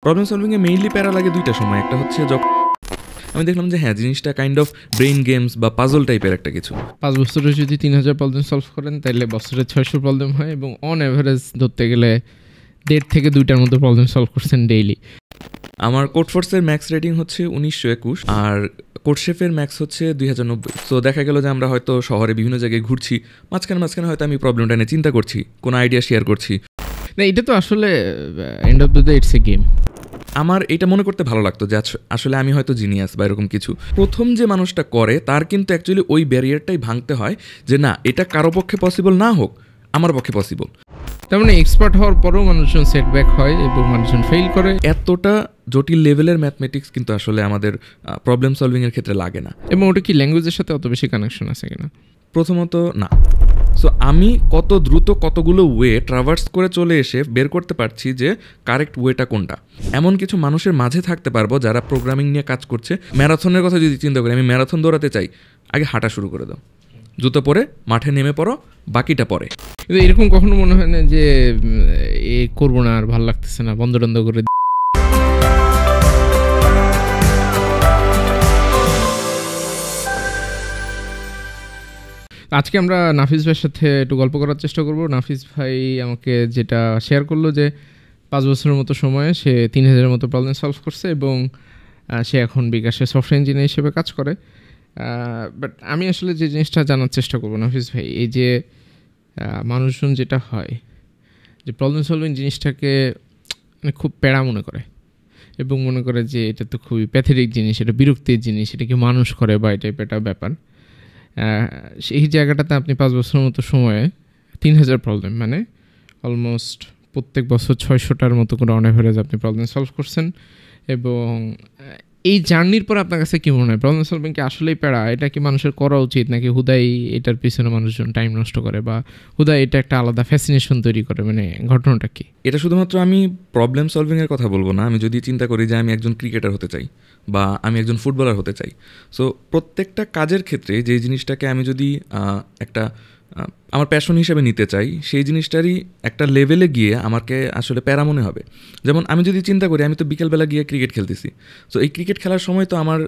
Problem সলভিংয়ে mainly প্যারা লাগে দুইটা সময়। একটা হচ্ছে যখন আমি দেখলাম যে হ্যাঁ জিনিসটা কাইন্ড অফ ব্রেইন গেমস বা পাজল টাইপের একটা কিছু। 5 বছরে যদি 3000 প্রবলেম সলভ করেন তাহলে বছরে 600 প্রবলেম হয় এবং অন অ্যাভারেজ ধরতে গেলে 1.5 থেকে 2টার মতো প্রবলেম সলভ করছেন ডেইলি। আমার কোডফোর্সের ম্যাক্স রেটিং হচ্ছে 1921 আর কোডশেফের ম্যাক্স হচ্ছে 2090। সো দেখা গেল যে আমরা হয়তো শহরে বিভিন্ন জায়গায় ঘুরছি, মাঝখানে হয়তো আমি প্রবলেমটা নিয়ে চিন্তা করছি, কোনো আইডিয়া শেয়ার করছি। না, এটা তো আসলে end of the day it's a game. আমার এটা মনে করতে ভালো লাগতো যে আসলে আমি হয়তো জিনিয়াস বা এরকম কিছু। প্রথম যে মানুষটা করে তার কিন্তু অ্যাকচুয়ালি ওই ব্যারিয়ারটাই ভাঙতে হয় যে না, এটা কারো পক্ষে পসিবল না হোক, আমার পক্ষে পসিবল। তার মানে এক্সপার্ট হওয়ার পরেও মানুষজন সেটব্যাক হয় এবং মানুষজন ফেল করে। এতটা জটিল লেভেলের ম্যাথমেটিক্স কিন্তু আসলে আমাদের প্রবলেম সলভিংয়ের ক্ষেত্রে লাগে না। এবং ওটা কি ল্যাঙ্গুয়েজের সাথে অত বেশি কানেকশন আছে কিনা? প্রথমত না। সো আমি কত দ্রুত কতগুলো ওয়ে ট্রাভার্স করে চলে এসে বের করতে পারছি যে কারেক্ট ওয়েটা কোনটা। এমন কিছু মানুষের মাঝে থাকতে পারবো যারা প্রোগ্রামিং নিয়ে কাজ করছে। ম্যারাথনের কথা যদি চিন্তা করি, আমি ম্যারাথন দৌড়াতে চাই, আগে হাঁটা শুরু করে দাও, জুতো পরে মাঠে নেমে পড়ো, বাকিটা পরে। কিন্তু এরকম কখনো মনে হয় না যে এ করবো না, আর ভালো লাগতেছে না, বন্ধ টন্ধ করে? আজকে আমরা নাফিস ভাইয়ের সাথে একটু গল্প করার চেষ্টা করব। নাফিস ভাই আমাকে যেটা শেয়ার করলো যে 5 বছরের মতো সময়ে সে 3000-এর মতো প্রবলেম সলভ করছে এবং সে এখন বিকাশে সফটওয়্যার ইঞ্জিনিয়ার হিসেবে কাজ করে। বাট আমি আসলে যে জিনিসটা জানার চেষ্টা করবো নাফিস ভাই, এই যে মানুষজন যেটা হয় যে প্রবলেম সলভিং জিনিসটাকে মানে খুব প্যারা মনে করে এবং মনে করে যে এটা তো খুবই প্যাথেটিক জিনিস, এটা বিরক্তির জিনিস, এটা কি মানুষ করে বা এই টাইপের একটা ব্যাপার। সেই জায়গাটাতে আপনি 5 বছরের মতো সময়ে 3000 প্রবলেম, মানে অলমোস্ট প্রত্যেক বছর 600টার মতো করে অন অ্যাভারেজ আপনি প্রবলেম সলভ করছেন। এবং এই জার্নির পর আপনার কাছে কী মনে হয়, প্রবলেম সলভিং কি আসলেই প্যারা? এটা কি মানুষের করা উচিত, নাকি হুদাই এটার পিছনে মানুষজন টাইম নষ্ট করে, বা হুদাই এটা একটা আলাদা ফ্যাসিনেশন তৈরি করে? মানে ঘটনাটা কি? এটা শুধুমাত্র আমি প্রবলেম সলভিংয়ের কথা বলবো না। আমি যদি চিন্তা করি যে আমি একজন ক্রিকেটার হতে চাই বা আমি একজন ফুটবলার হতে চাই, সো প্রত্যেকটা কাজের ক্ষেত্রে যে জিনিসটাকে আমি যদি একটা আমার প্যাশন হিসেবে নিতে চাই, সেই জিনিসটারই একটা লেভেলে গিয়ে আমাকে আসলে প্যারা মনে হবে। যেমন আমি যদি চিন্তা করি, আমি তো বিকেলবেলা গিয়ে ক্রিকেট খেলতেছি, সো এই ক্রিকেট খেলার সময় তো আমার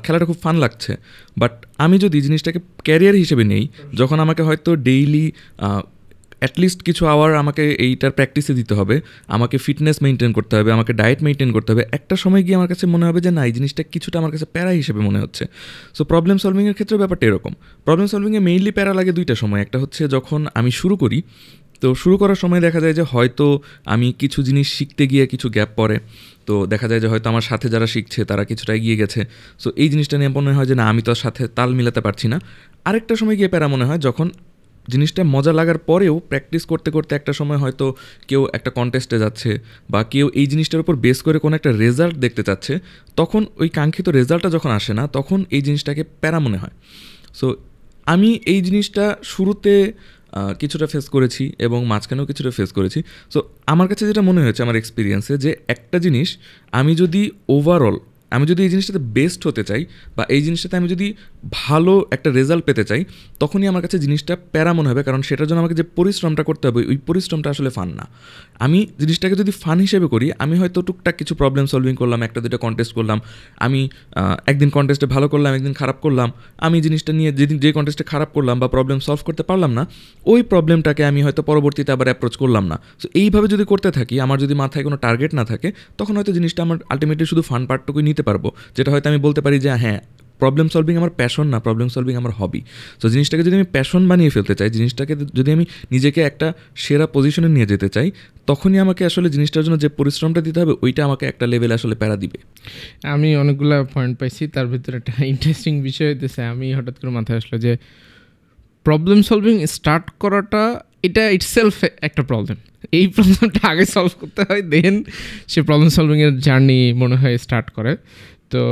খেলাটা খুব ফান লাগছে। বাট আমি যদি জিনিসটাকে ক্যারিয়ার হিসেবে নেই, যখন আমাকে হয়তো ডেইলি অ্যাটলিস্ট কিছু আওয়ার আমাকে এইটার প্র্যাকটিসে দিতে হবে, আমাকে ফিটনেস মেনটেন করতে হবে, আমাকে ডায়েট মেনটেন করতে হবে, একটা সময় গিয়ে আমার কাছে মনে হবে যে না, এই জিনিসটা কিছুটা আমার কাছে প্যারা হিসেবে মনে হচ্ছে। সো প্রবলেম সলভিংয়ের ক্ষেত্রে ব্যাপারটা এরকম। প্রবলেম সলভিংয়ে মেইনলি প্যারা লাগে দুইটা সময়। একটা হচ্ছে যখন আমি শুরু করি, তো শুরু করার সময় দেখা যায় যে হয়তো আমি কিছু জিনিস শিখতে গিয়ে কিছু গ্যাপ পড়ে, তো দেখা যায় যে হয়তো আমার সাথে যারা শিখছে তারা কিছুটা এগিয়ে গেছে, সো এই জিনিসটা নিয়ে মনে হয় যে না, আমি তো সাথে তাল মিলাতে পারছি না। আরেকটা সময় গিয়ে প্যারা মনে হয় যখন জিনিসটা মজা লাগার পরেও প্র্যাকটিস করতে করতে একটা সময় হয়তো কেউ একটা কন্টেস্টে যাচ্ছে বা কেউ এই জিনিসটার উপর বেস করে কোনো একটা রেজাল্ট দেখতে চাচ্ছে, তখন ওই কাঙ্ক্ষিত রেজাল্টটা যখন আসে না, তখন এই জিনিসটাকে প্যারা মনে হয়। সো আমি এই জিনিসটা শুরুতে কিছুটা ফেস করেছি এবং মাঝখানেও কিছুটা ফেস করেছি। সো আমার কাছে যেটা মনে হয়েছে আমার এক্সপিরিয়েন্সে, যে একটা জিনিস আমি যদি আমি যদি এই জিনিসটাতে বেস্ট হতে চাই বা এই জিনিসটাতে আমি যদি ভালো একটা রেজাল্ট পেতে চাই, তখনই আমার কাছে জিনিসটা প্যারা মনে হবে, কারণ সেটার জন্য আমাকে যে পরিশ্রমটা করতে হবে, ওই পরিশ্রমটা আসলে ফান না। আমি জিনিসটাকে যদি ফান হিসেবে করি, আমি হয়তো টুকটাক কিছু প্রবলেম সলভিং করলাম, একটা দুটো কন্টেস্ট করলাম, আমি একদিন কন্টেস্টে ভালো করলাম, একদিন খারাপ করলাম, আমি জিনিসটা নিয়ে যে কন্টেস্টে খারাপ করলাম বা প্রবলেম সলভ করতে পারলাম না, ওই প্রবলেমটাকে আমি হয়তো পরবর্তীতে আবার অ্যাপ্রোচ করলাম না। সো এইভাবে যদি করতে থাকি, আমার যদি মাথায় কোনো টার্গেট না থাকে, তখন হয়তো জিনিসটা আমার আলটিমেটলি শুধু ফান পার্টটুকুই নিতে পারবো, যেটা হয়তো আমি বলতে পারি যে হ্যাঁ, প্রবলেম সলভিং আমার প্যাশন না, প্রবলেম সলভিং আমার হবি। সো জিনিসটাকে যদি আমি প্যাশন বানিয়ে ফেলতে চাই, জিনিসটাকে যদি আমি নিজেকে একটা সেরা পজিশনে নিয়ে যেতে চাই, তখনই আমাকে আসলে জিনিসটার জন্য যে পরিশ্রমটা দিতে হবে, ওইটা আমাকে একটা লেভেলে আসলে প্যারা দিবে। আমি অনেকগুলো পয়েন্ট পাইছি, তার ভিতরে একটা ইন্টারেস্টিং বিষয় হইতেছে, আমি হঠাৎ করে মাথায় আসলো যে প্রবলেম সলভিং স্টার্ট করাটা এটা ইটসেলফ একটা প্রবলেম। এই প্রবলেমটা আগে সলভ করতে হয়, দেন সে প্রবলেম সলভিংয়ের জার্নি মনে হয় স্টার্ট করে। তো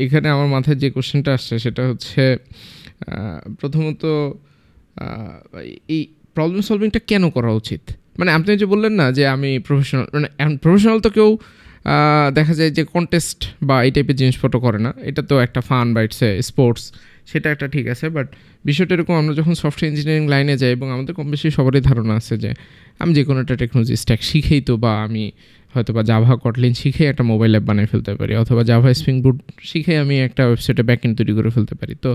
এখানে আমার মাথায় যে কোশ্চেনটা আসছে সেটা হচ্ছে, প্রথমত এই প্রবলেম সলভিংটা কেন করা উচিত? মানে আপনি যে বললেন না যে আমি প্রফেশনাল, মানে প্রফেশনাল তো কেউ দেখা যায় যে কন্টেস্ট বা এই টাইপের জিনিসপত্র করে না, এটা তো একটা ফান বা ইটস এ স্পোর্টস, সেটা একটা ঠিক আছে। বাট বিষয়টা এরকম, আমরা যখন সফটওয়্যার ইঞ্জিনিয়ারিং লাইনে যাই এবং আমাদের কম বেশি সবারই ধারণা আছে যে আমি যে কোনো একটা টেকনোলজি স্ট্যাক শিখেই তো, বা আমি হয়তো বা জাভা কটলিন শিখে একটা মোবাইল অ্যাপ বানিয়ে ফেলতে পারি, অথবা জাভা স্প্রিং বুট শিখে আমি একটা ওয়েবসাইটে ব্যাকএন্ড তৈরি করে ফেলতে পারি। তো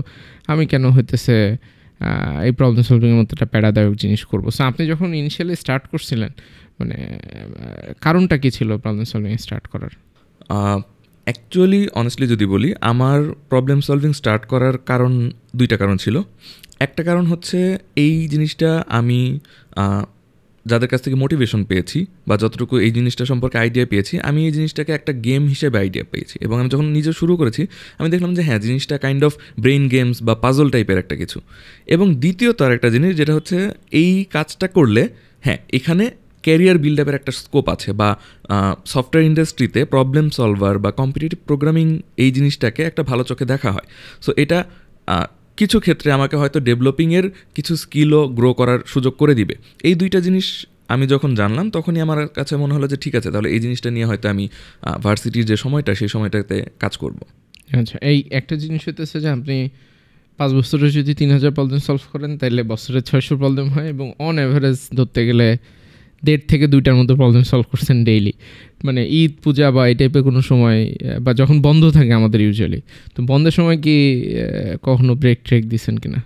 আমি কেন হইতেছে এই প্রবলেম সলভিংয়ের মধ্যে একটা প্যারাদায়ক জিনিস করবো? সো আপনি যখন ইনিশিয়ালি স্টার্ট করছিলেন, মানে কারণটা কী ছিল প্রবলেম সলভিং স্টার্ট করার? অ্যাকচুয়ালি অনেস্টলি যদি বলি, আমার প্রবলেম সলভিং স্টার্ট করার কারণ দুইটা কারণ ছিল। একটা কারণ হচ্ছে এই জিনিসটা আমি যাদের কাছ থেকে মোটিভেশন পেয়েছি বা যতটুকু এই জিনিসটা সম্পর্কে আইডিয়া পেয়েছি, আমি এই জিনিসটাকে একটা গেম হিসেবে আইডিয়া পেয়েছি। এবং আমি যখন নিজে শুরু করেছি আমি দেখলাম যে হ্যাঁ, জিনিসটা কাইন্ড অফ ব্রেইন গেমস বা পাজল টাইপের একটা কিছু। এবং দ্বিতীয়ত আর একটা জিনিস যেটা হচ্ছে, এই কাজটা করলে হ্যাঁ এখানে ক্যারিয়ার বিল্ড আপের একটা স্কোপ আছে, বা সফটওয়্যার ইন্ডাস্ট্রিতে প্রবলেম সলভার বা কম্পিটিটিভ প্রোগ্রামিং এই জিনিসটাকে একটা ভালো চোখে দেখা হয়। সো এটা কিছু ক্ষেত্রে আমাকে হয়তো ডেভেলপিংয়ের কিছু স্কিলও গ্রো করার সুযোগ করে দিবে। এই দুইটা জিনিস আমি যখন জানলাম তখনই আমার কাছে মনে হলো যে ঠিক আছে, তাহলে এই জিনিসটা নিয়ে হয়তো আমি ভার্সিটির যে সময়টা সেই সময়টাতে কাজ করব। আচ্ছা, এই একটা জিনিস হইতেছে যে আপনি 5 বছরে যদি 3000 প্রবলেম সলভ করেন তাহলে বছরে 600 প্রবলেম হয়, এবং অন অ্যাভারেজ ধরতে গেলে 1.5 থেকে 2টার মতো প্রবলেম সলভ করছেন ডেইলি। মানে ঈদ, পূজা বা এই টাইপের কোনো সময়, বা যখন বন্ধ থাকে আমাদের ইউজুয়ালি, তো বন্ধের সময় কি কখনো ব্রেক ট্রেক দিচ্ছেন কিনা?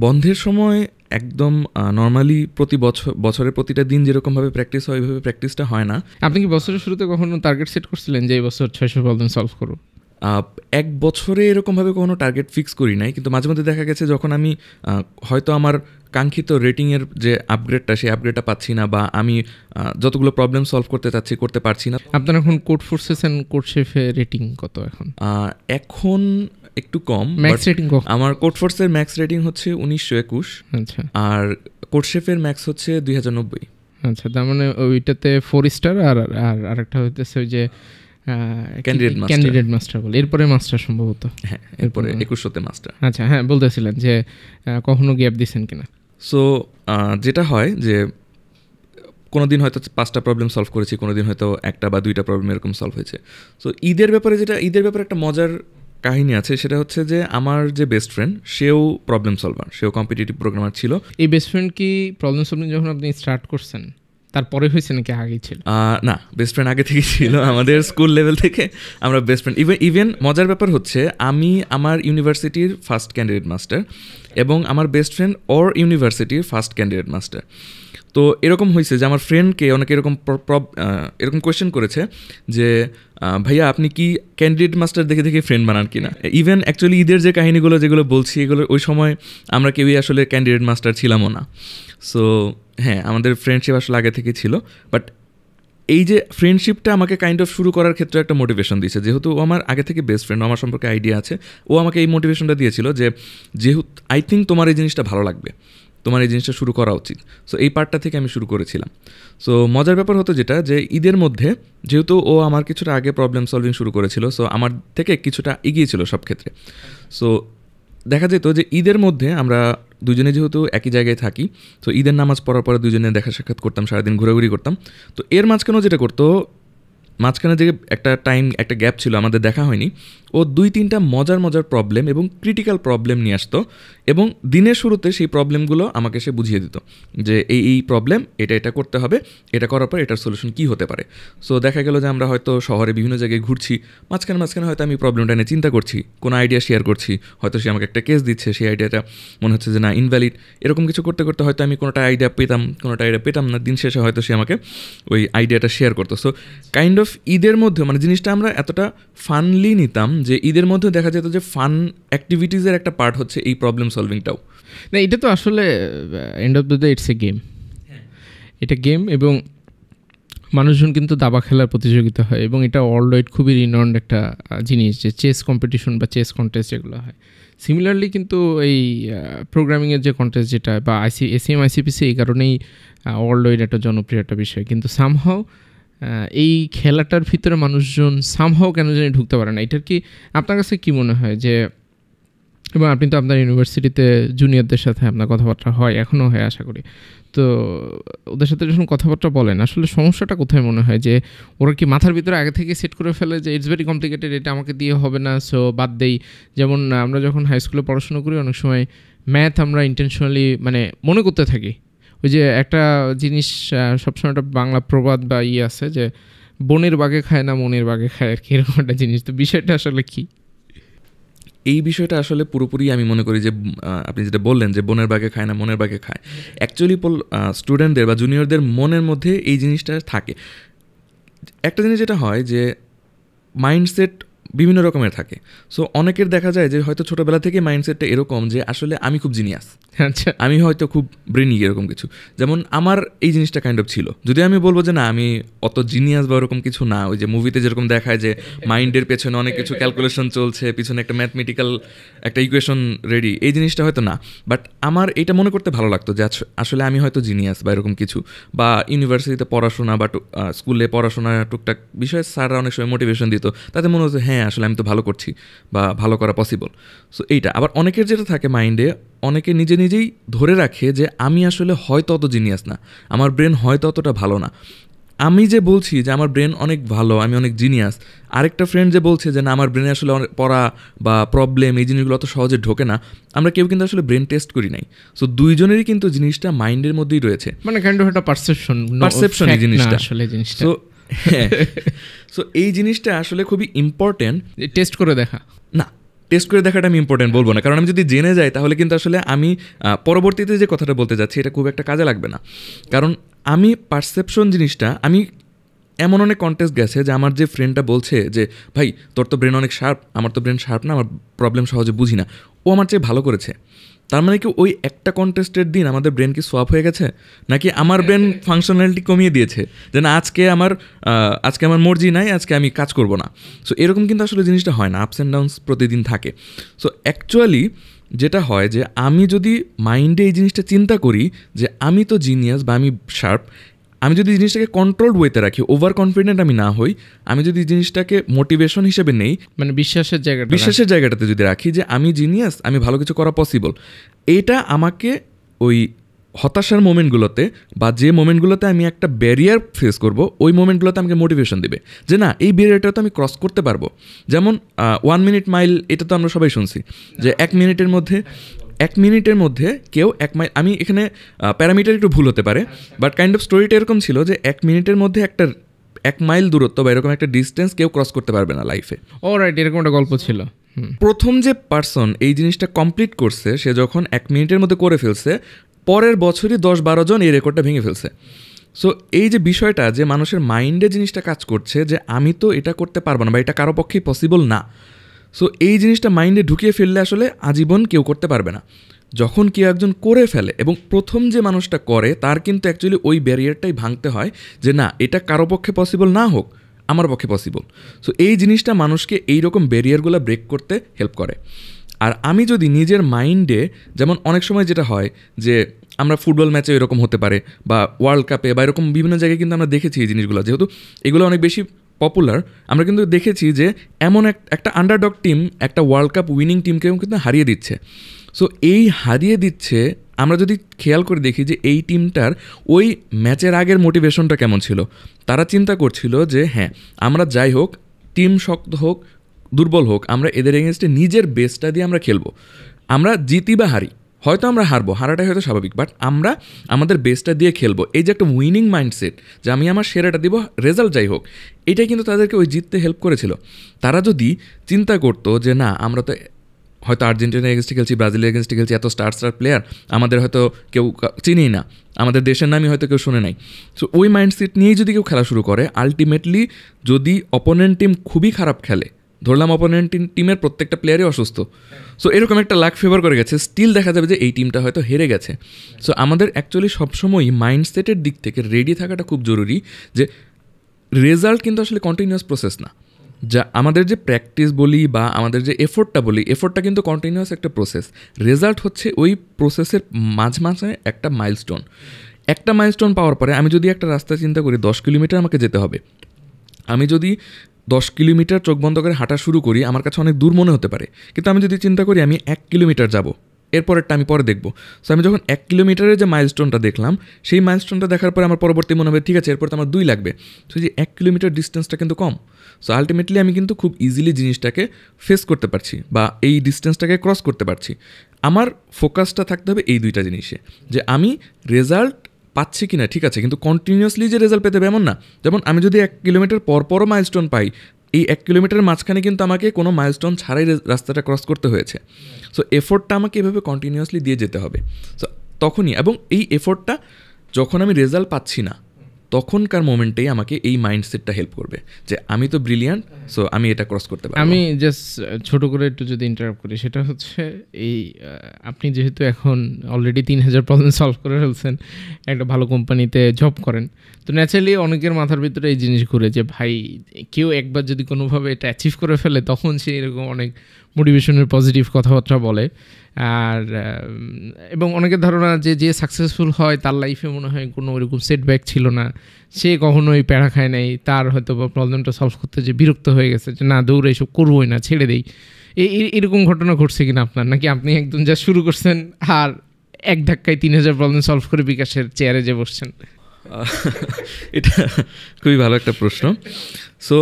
বন্ধের সময় একদম নর্মালি প্রতি বছরের প্রতিটা দিন যেরকমভাবে প্র্যাকটিস হয় ওইভাবে প্র্যাকটিসটা হয় না। আপনি কি বছরের শুরুতে কখনো টার্গেট সেট করছিলেন যে এই বছর 600 প্রবলেম সলভ করব? এক বছরে এরকমভাবে কোনো টার্গেট ফিক্স করি নাই, কিন্তু মাঝে মধ্যে দেখা গেছে যখন আমি হয়তো আমার কাঙ্ক্ষিত রেটিংয়ের যে আপগ্রেডটা সেই আপগ্রেডটা পাচ্ছি না, বা আমি যতগুলো প্রবলেম সলভ করতে চাচ্ছি করতে পারছি না। আপনার এখন কোড ফোর্সেস এন্ড কোড শেফে রেটিং কত এখন? এখন একটু কম। ম্যাক্স রেটিং কত? আমার কোড ফোর্সের ম্যাক্স রেটিং হচ্ছে 1921। আচ্ছা। আর কোড শেফের ম্যাক্স হচ্ছে 2090। আচ্ছা, তার মানে ওইটাতে 4 স্টার, আর আরেকটা হইতেছে ওই যে ক্যান্ডিডেট মাস্টার বলে, এরপরে মাস্টার সম্ভবত। হ্যাঁ, এরপরে 2100তে মাস্টার। আচ্ছা, হ্যাঁ বলতেছিলেন যে কখনো গ্যাপ দিচ্ছেন কিনা? সো যেটা হয় যে কোনো দিন হয়তো 5টা প্রবলেম সলভ করেছি, কোনো দিন হয়তো 1টা বা 2টা প্রবলেম এরকম সলভ হয়েছে। সো ঈদের ব্যাপারে একটা মজার কাহিনী আছে, সেটা হচ্ছে যে আমার যে বেস্ট ফ্রেন্ড সেও প্রবলেম সলভার, সেও কম্পিটিটিভ প্রোগ্রামার ছিল। এই বেস্ট ফ্রেন্ড কি প্রবলেম সলভিং যখন আপনি স্টার্ট করছেন তারপরে হয়েছে নাকি আগেই ছিল? না, বেস্ট ফ্রেন্ড আগে থেকেই ছিল। আমাদের স্কুল লেভেল থেকে আমরা বেস্ট ফ্রেন্ড। ইভেন মজার ব্যাপার হচ্ছে, আমি আমার ইউনিভার্সিটির ফার্স্ট ক্যান্ডিডেট মাস্টার এবং আমার বেস্ট ফ্রেন্ড ওর ইউনিভার্সিটির ফার্স্ট ক্যান্ডিডেট মাস্টার। তো এরকম হয়েছে যে আমার ফ্রেন্ডকে অনেকে এরকম কোয়েশ্চেন করেছে যে ভাইয়া আপনি কি ক্যান্ডিডেট মাস্টার দেখে দেখে ফ্রেন্ড বানান কিনা। ইভেন অ্যাকচুয়ালি ঈদের যে কাহিনীগুলো যেগুলো বলছি, এগুলো ওই সময় আমরা কেউই আসলে ক্যান্ডিডেট মাস্টার ছিলামও না। সো হ্যাঁ, আমাদের ফ্রেন্ডশিপ আসলে আগে থেকে ছিল। বাট এই যে ফ্রেন্ডশিপটা আমাকে কাইন্ড অফ শুরু করার ক্ষেত্রে একটা মোটিভেশন দিয়েছে, যেহেতু ও আমার আগে থেকে বেস্ট ফ্রেন্ড, আমার সম্পর্কে আইডিয়া আছে। ও আমাকে এই মোটিভেশনটা দিয়েছিল যে যেহেতু আই থিঙ্ক তোমার এই জিনিসটা ভালো লাগবে, তোমার এই জিনিসটা শুরু করা উচিত। সো এই পার্টটা থেকে আমি শুরু করেছিলাম। সো মজার ব্যাপার হতো যেটা, যে ঈদের মধ্যে যেহেতু ও আমার কিছুটা আগে প্রবলেম সলভিং শুরু করেছিল, সো আমার থেকে কিছুটা এগিয়েছিল সব ক্ষেত্রে। সো দেখা যেত যে ঈদের মধ্যে আমরা দুজনে যেহেতু একই জায়গায় থাকি, তো ঈদের নামাজ পড়ার পরে দুজনে দেখা সাক্ষাৎ করতাম, সারাদিন ঘোরাঘুরি করতাম। তো এর মাঝখানেও যেটা করতো, মাঝখানে যে একটা গ্যাপ ছিল, আমাদের দেখা হয়নি, ও 2-3টা মজার প্রবলেম এবং ক্রিটিক্যাল প্রবলেম নিয়ে আসতো, এবং দিনের শুরুতে সেই প্রবলেমগুলো আমাকে সে বুঝিয়ে দিত যে এই প্রবলেম, এটা করতে হবে, এটা করার পর এটার সলিউশন কী হতে পারে। সো দেখা গেল যে আমরা হয়তো শহরে বিভিন্ন জায়গায় ঘুরছি, মাঝখানে হয়তো আমি প্রবলেমটা নিয়ে চিন্তা করছি, কোনো আইডিয়া শেয়ার করছি, হয়তো সে আমাকে একটা কেস দিচ্ছে, সেই আইডিয়াটা মনে হচ্ছে যে না ইনভ্যালিড। এরকম কিছু করতে করতে হয়তো আমি কোনোটা আইডিয়া পেতাম না, দিন শেষে হয়তো সে আমাকে ওই আইডিয়াটা শেয়ার করতো। সো কাইন্ড অফ ঈদের মধ্যে মানে জিনিসটা আমরা এতটা ফানলি নিতাম যে ঈদের মধ্যে দেখা যেত যে ফান অ্যাক্টিভিটিসের একটা পার্ট হচ্ছে এই প্রবলেম সলভিংটাও। না, এটা তো আসলে end of the day it's a game. এটা গেম, এবং মানুষজন কিন্তু দাবা খেলার প্রতিযোগিতা হয়, এবং এটা ওয়ার্ল্ড ওয়াইড খুবই রিনাউন্ড একটা জিনিস, যে চেস কম্পিটিশন বা চেস কন্টেস্ট যেগুলো হয়। সিমিলারলি কিন্তু এই প্রোগ্রামিংয়ের যে কন্টেস্ট যেটা, বা এসিএম আইসিপিসি, এই কারণেই ওয়ার্ল্ড ওয়াইড একটা জনপ্রিয় একটা বিষয়। কিন্তু সামহাও এই খেলাটার ভিতরে মানুষজন সামহাও কেন জানি ঢুকতে পারে না। এটার কি আপনার কাছে কি মনে হয় যে এবং আপনি তো আপনার ইউনিভার্সিটিতে জুনিয়রদের সাথে আপনার কথাবার্তা হয়, এখনও হয় আশা করি। তো ওদের সাথে যখন কথাবার্তা বলেন, আসলে সমস্যাটা কোথায় মনে হয়? যে ওরা কি মাথার ভিতরে আগে থেকে সেট করে ফেলে যে ইটস ভেরি কমপ্লিকেটেড, এটা আমাকে দিয়ে হবে না, সো বাদ দেই? যেমন আমরা যখন হাই স্কুলে পড়াশোনা করি, অনেক সময় ম্যাথ আমরা ইন্টেনশনালি মানে মনে করতে থাকি। ওই যে একটা জিনিস সবসময় একটা বাংলা প্রবাদ বা আছে যে বনের বাগে খায় না মনের বাগে খায়, আর কি, এরকম একটা জিনিস। তো বিষয়টা আসলে কি? এই বিষয়টা আসলে পুরোপুরি আমি মনে করি যে আপনি যেটা বললেন যে বনের বাগে খায় না মনের বাগে খায়, অ্যাকচুয়ালি স্টুডেন্টদের বা জুনিয়রদের মনের মধ্যে এই জিনিসটা থাকে। একটা জিনিস যেটা হয় যে মাইন্ডসেট বিভিন্ন রকমের থাকে। সো অনেকের দেখা যায় যে হয়তো ছোটোবেলা থেকে মাইন্ডসেটটা এরকম যে আসলে আমি খুব জিনিয়াস, আচ্ছা, আমি হয়তো খুব ব্রেনি, এরকম কিছু। যেমন আমার এই জিনিসটা কাইন্ড অফ ছিল। যদি আমি বলবো যে না আমি অত জিনিয়াস বা ওরকম কিছু না, ওই যে মুভিতে যেরকম দেখায় যে মাইন্ডের পেছনে অনেক কিছু ক্যালকুলেশন চলছে, পিছনে একটা ম্যাথমেটিক্যাল একটা ইকুয়েশন রেডি, এই জিনিসটা হয়তো না। বাট আমার এটা মনে করতে ভালো লাগতো যে আসলে আমি হয়তো জিনিয়াস বা এরকম কিছু। বা ইউনিভার্সিটিতে পড়াশোনা বা স্কুলে পড়াশোনা টুকটাক বিষয়ে স্যাররা অনেক সময় মোটিভেশন দিত, তাতে মনে হতো হ্যাঁ আসলে আমি তো ভালো করছি বা ভালো করা পসিবল। সো এইটা আবার অনেকের যেটা থাকে মাইন্ডে, অনেকে নিজে নিজেই ধরে রাখে যে আমি আসলে হয়তো অত জিনিয়াস না, আমার ব্রেন হয়তো অতটা ভালো না। আমি যে বলছি যে আমার ব্রেন অনেক ভালো, আমি অনেক জিনিয়াস, আরেকটা ফ্রেন্ড যে বলছে যে না আমার ব্রেনে আসলে পড়া বা প্রবলেম এই জিনিসগুলো অত সহজে ঢোকে না, আমরা কেউ কিন্তু আসলে ব্রেন টেস্ট করি নাই। সো দুইজনেরই কিন্তু জিনিসটা মাইন্ডের মধ্যেই রয়েছে, মানে কাইন্ড অফ একটা পারসেপশন এই জিনিসটা আসলে জিনিসটা। সো হ্যাঁ, সো এই জিনিসটা আসলে খুবই ইম্পর্টেন্ট। টেস্ট করে দেখা না, টেস্ট করে দেখাটা আমি ইম্পর্টেন্ট বলবো না, কারণ আমি যদি জেনে যাই তাহলে কিন্তু আসলে আমি পরবর্তীতে যে কথাটা বলতে যাচ্ছি এটা খুব একটা কাজে লাগবে না। কারণ আমি পারসেপশন জিনিসটা, আমি এমন অনেক কন্টেস্ট গেছে যে আমার যে ফ্রেন্ডটা বলছে যে ভাই তোর তো ব্রেন অনেক শার্প, আমার তো ব্রেন শার্প না, আমার প্রবলেম সহজে বুঝি না, ও আমার চেয়ে ভালো করেছে। তার মানে কি ওই একটা কন্টেস্টের দিন আমাদের ব্রেন কি সোয়াপ হয়ে গেছে, নাকি আমার ব্রেন ফাংশনালিটি কমিয়ে দিয়েছে যে না আজকে আমার মর্জি নাই, আজকে আমি কাজ করব না? সো এরকম কিন্তু আসলে জিনিসটা হয় না, আপস অ্যান্ড ডাউনস প্রতিদিন থাকে। সো অ্যাকচুয়ালি যেটা হয় যে আমি যদি মাইন্ডে এই জিনিসটা চিন্তা করি যে আমি তো জিনিয়াস বা আমি শার্প, আমি যদি জিনিসটাকে কন্ট্রোলড ওয়েতে রাখি, ওভার কনফিডেন্ট আমি না হই, আমি যদি জিনিসটাকে মোটিভেশন হিসেবে নেই, মানে বিশ্বাসের জায়গাটাতে যদি রাখি যে আমি জিনিয়াস, আমি ভালো কিছু করা পসিবল, এইটা আমাকে ওই হতাশার মোমেন্টগুলোতে বা যে মোমেন্টগুলোতে আমি একটা ব্যারিয়ার ফেস করব, ওই মোমেন্টগুলোতে আমাকে মোটিভেশন দেবে যে না এই ব্যারিয়ারটা তো আমি ক্রস করতে পারবো। যেমন 1 মিনিট মাইল, এটা তো আমরা সবাই শুনছি যে 1 মিনিটের মধ্যে কেউ 1 মাইল, আমি এখানে প্যারামিটার একটু ভুল হতে পারে, বাট কাইন্ড অফ স্টোরিটা এরকম ছিল যে 1 মিনিটের মধ্যে 1 মাইল দূরত্ব বা এরকম একটা ডিস্টেন্স কেউ ক্রস করতে পারবে না লাইফে। অলরাইট, এরকম একটা গল্প ছিল। প্রথম যে পার্সন এই জিনিসটা কমপ্লিট করছে, সে যখন 1 মিনিটের মধ্যে করে ফেলছে, পরের বছরই 10-12 জন এই রেকর্ডটা ভেঙে ফেলছে। সো এই যে বিষয়টা যে মানুষের মাইন্ডে জিনিসটা কাজ করছে যে আমি তো এটা করতে পারবো না বা এটা কারো পক্ষেই পসিবল না, সো এই জিনিসটা মাইন্ডে ঢুকিয়ে ফেললে আসলে আজীবন কেউ করতে পারবে না। যখন কেউ একজন করে ফেলে এবং প্রথম যে মানুষটা করে তার কিন্তু অ্যাকচুয়ালি ওই ব্যারিয়ারটাই ভাঙতে হয় যে না এটা কারো পক্ষে পসিবল না হোক, আমার পক্ষে পসিবল। সো এই জিনিসটা মানুষকে এইরকম ব্যারিয়ারগুলো ব্রেক করতে হেল্প করে। আর আমি যদি নিজের মাইন্ডে, যেমন অনেক সময় যেটা হয় যে আমরা ফুটবল ম্যাচে এরকম হতে পারে বা ওয়ার্ল্ড কাপে বা এরকম বিভিন্ন জায়গায় কিন্তু আমরা দেখেছি এই জিনিসগুলো, যেহেতু এগুলো অনেক বেশি পপুলার, আমরা কিন্তু দেখেছি যে এমন একটা আন্ডারডগ টিম একটা ওয়ার্ল্ড কাপ উইনিং টিমকেও কিন্তু হারিয়ে দিচ্ছে। সো এই হারিয়ে দিচ্ছে, আমরা যদি খেয়াল করে দেখি যে এই টিমটার ওই ম্যাচের আগের মোটিভেশনটা কেমন ছিল, তারা চিন্তা করছিল যে হ্যাঁ আমরা যাই হোক, টিম শক্ত হোক দুর্বল হোক, আমরা এদের এগেনস্টে নিজের বেস্টটা দিয়ে আমরা খেলবো, আমরা জিতি বা হারি, হয়তো আমরা হারবো, হারাটাই হয়তো স্বাভাবিক, বাট আমরা আমাদের বেস্টটা দিয়ে খেলবো। এই যে একটা উইনিং মাইন্ডসেট যে আমি আমার সেরাটা দিব, রেজাল্ট যাই হোক, এটাই কিন্তু তাদেরকে ওই জিততে হেল্প করেছিল। তারা যদি চিন্তা করতো যে না আমরা তো হয়তো আর্জেন্টিনার এগেনস্টে খেলছি, ব্রাজিলের এগেনস্টে খেলছি, এত স্টার প্লেয়ার, আমাদের হয়তো কেউ চিনেই না, আমাদের দেশের নামই হয়তো কেউ শুনে নাই, সো ওই মাইন্ডসেট নিয়েই যদি কেউ খেলা শুরু করে, আলটিমেটলি যদি অপোনেন্ট টিম খুবই খারাপ খেলে, ধরলাম অপোনেন্ট টিমের প্রত্যেকটা প্লেয়ারই অসুস্থ, সো এরকম একটা লাক ফেভার করে গেছে, স্টিল দেখা যাবে যে এই টিমটা হয়তো হেরে গেছে। সো আমাদের অ্যাকচুয়ালি সবসময়ই মাইন্ডসেটের দিক থেকে রেডি থাকাটা খুব জরুরি, যে রেজাল্ট কিন্তু আসলে কন্টিনিউয়াস প্রসেস না, যা আমাদের যে প্র্যাকটিস বলি বা আমাদের যে এফোর্টটা বলি, এফোর্টটা কিন্তু কন্টিনিউয়াস একটা প্রসেস, রেজাল্ট হচ্ছে ওই প্রসেসের মাঝে একটা মাইলস্টোন। একটা মাইলস্টোন পাওয়ার পরে আমি যদি একটা রাস্তা চিন্তা করি 10 কিলোমিটার আমাকে যেতে হবে, আমি যদি 10 কিলোমিটার চোখ বন্ধ করে হাঁটা শুরু করি, আমার কাছে অনেক দূর মনে হতে পারে, কিন্তু আমি যদি চিন্তা করি আমি 1 কিলোমিটার যাব, এরপরেরটা আমি পরে দেখব। সো আমি যখন 1 কিলোমিটারের যে মাইলস্টোনটা দেখলাম, সেই মাইলস্টোনটা দেখার পরে আমার পরবর্তী মনে হবে ঠিক আছে এরপর তো আমার 2 লাগবে। সো যে 1 কিলোমিটার ডিস্টেন্সটা কিন্তু কম। সো আলটিমেটলি আমি কিন্তু খুব ইজিলি জিনিসটাকে ফেস করতে পারছি বা এই ডিস্টেন্সটাকে ক্রস করতে পারছি। আমার ফোকাসটা থাকতে হবে এই দুইটা জিনিসে, যে আমি রেজাল্ট পাচ্ছি কি না ঠিক আছে, কিন্তু কন্টিনিউয়াসলি যে রেজাল্ট পেতে হবে এমন না। যেমন আমি যদি 1 কিলোমিটার পরও মাইলস্টোন পাই, এই 1 কিলোমিটারের মাঝখানে কিন্তু আমাকে কোনো মাইলস্টোন ছাড়াই রাস্তাটা ক্রস করতে হয়েছে। সো এফোর্টটা আমাকে এভাবে কন্টিনিউয়াসলি দিয়ে যেতে হবে। সো তখনই, এবং এই এফোর্টটা যখন আমি রেজাল্ট পাচ্ছি না তখনকার মোমেন্টেই আমাকে এই মাইন্ডসেটটা হেল্প করবে যে আমি তো ব্রিলিয়ান্ট, সো আমি এটা ক্রস করতে পারবো। আমি জাস্ট ছোট করে একটু যদি ইন্টারাপ্ট করি, সেটা হচ্ছে এই আপনি যেহেতু এখন অলরেডি 3000 প্রবলেম সলভ করে ফেলছেন, একটা ভালো কোম্পানিতে জব করেন, তো ন্যাচারালি অনেকের মাথার ভিতরে এই জিনিস ঘুরে যে ভাই কেউ একবার যদি কোনোভাবে এটা অ্যাচিভ করে ফেলে তখন সে এরকম অনেক মোটিভেশনের পজিটিভ কথাবার্তা বলে। আর এবং অনেকের ধারণা যে সাকসেসফুল হয় তার লাইফে মনে হয় কোনো ওইরকম সেটব্যাক ছিল না, সে কখনোই প্যারা খায় নাই, তার হয়তো বা প্রবলেমটা সলভ করতে যে বিরক্ত হয়ে গেছে যে না দৌড়ে এসব করবোই না, ছেড়ে দেই। এরকম ঘটনা ঘটছে কিনা আপনার, নাকি আপনি একদম যা শুরু করছেন আর এক ধাক্কায় 3000 প্রবলেম সলভ করে বিকাশের চেয়ারে যে বসছেন? এটা খুবই ভালো একটা প্রশ্ন। সো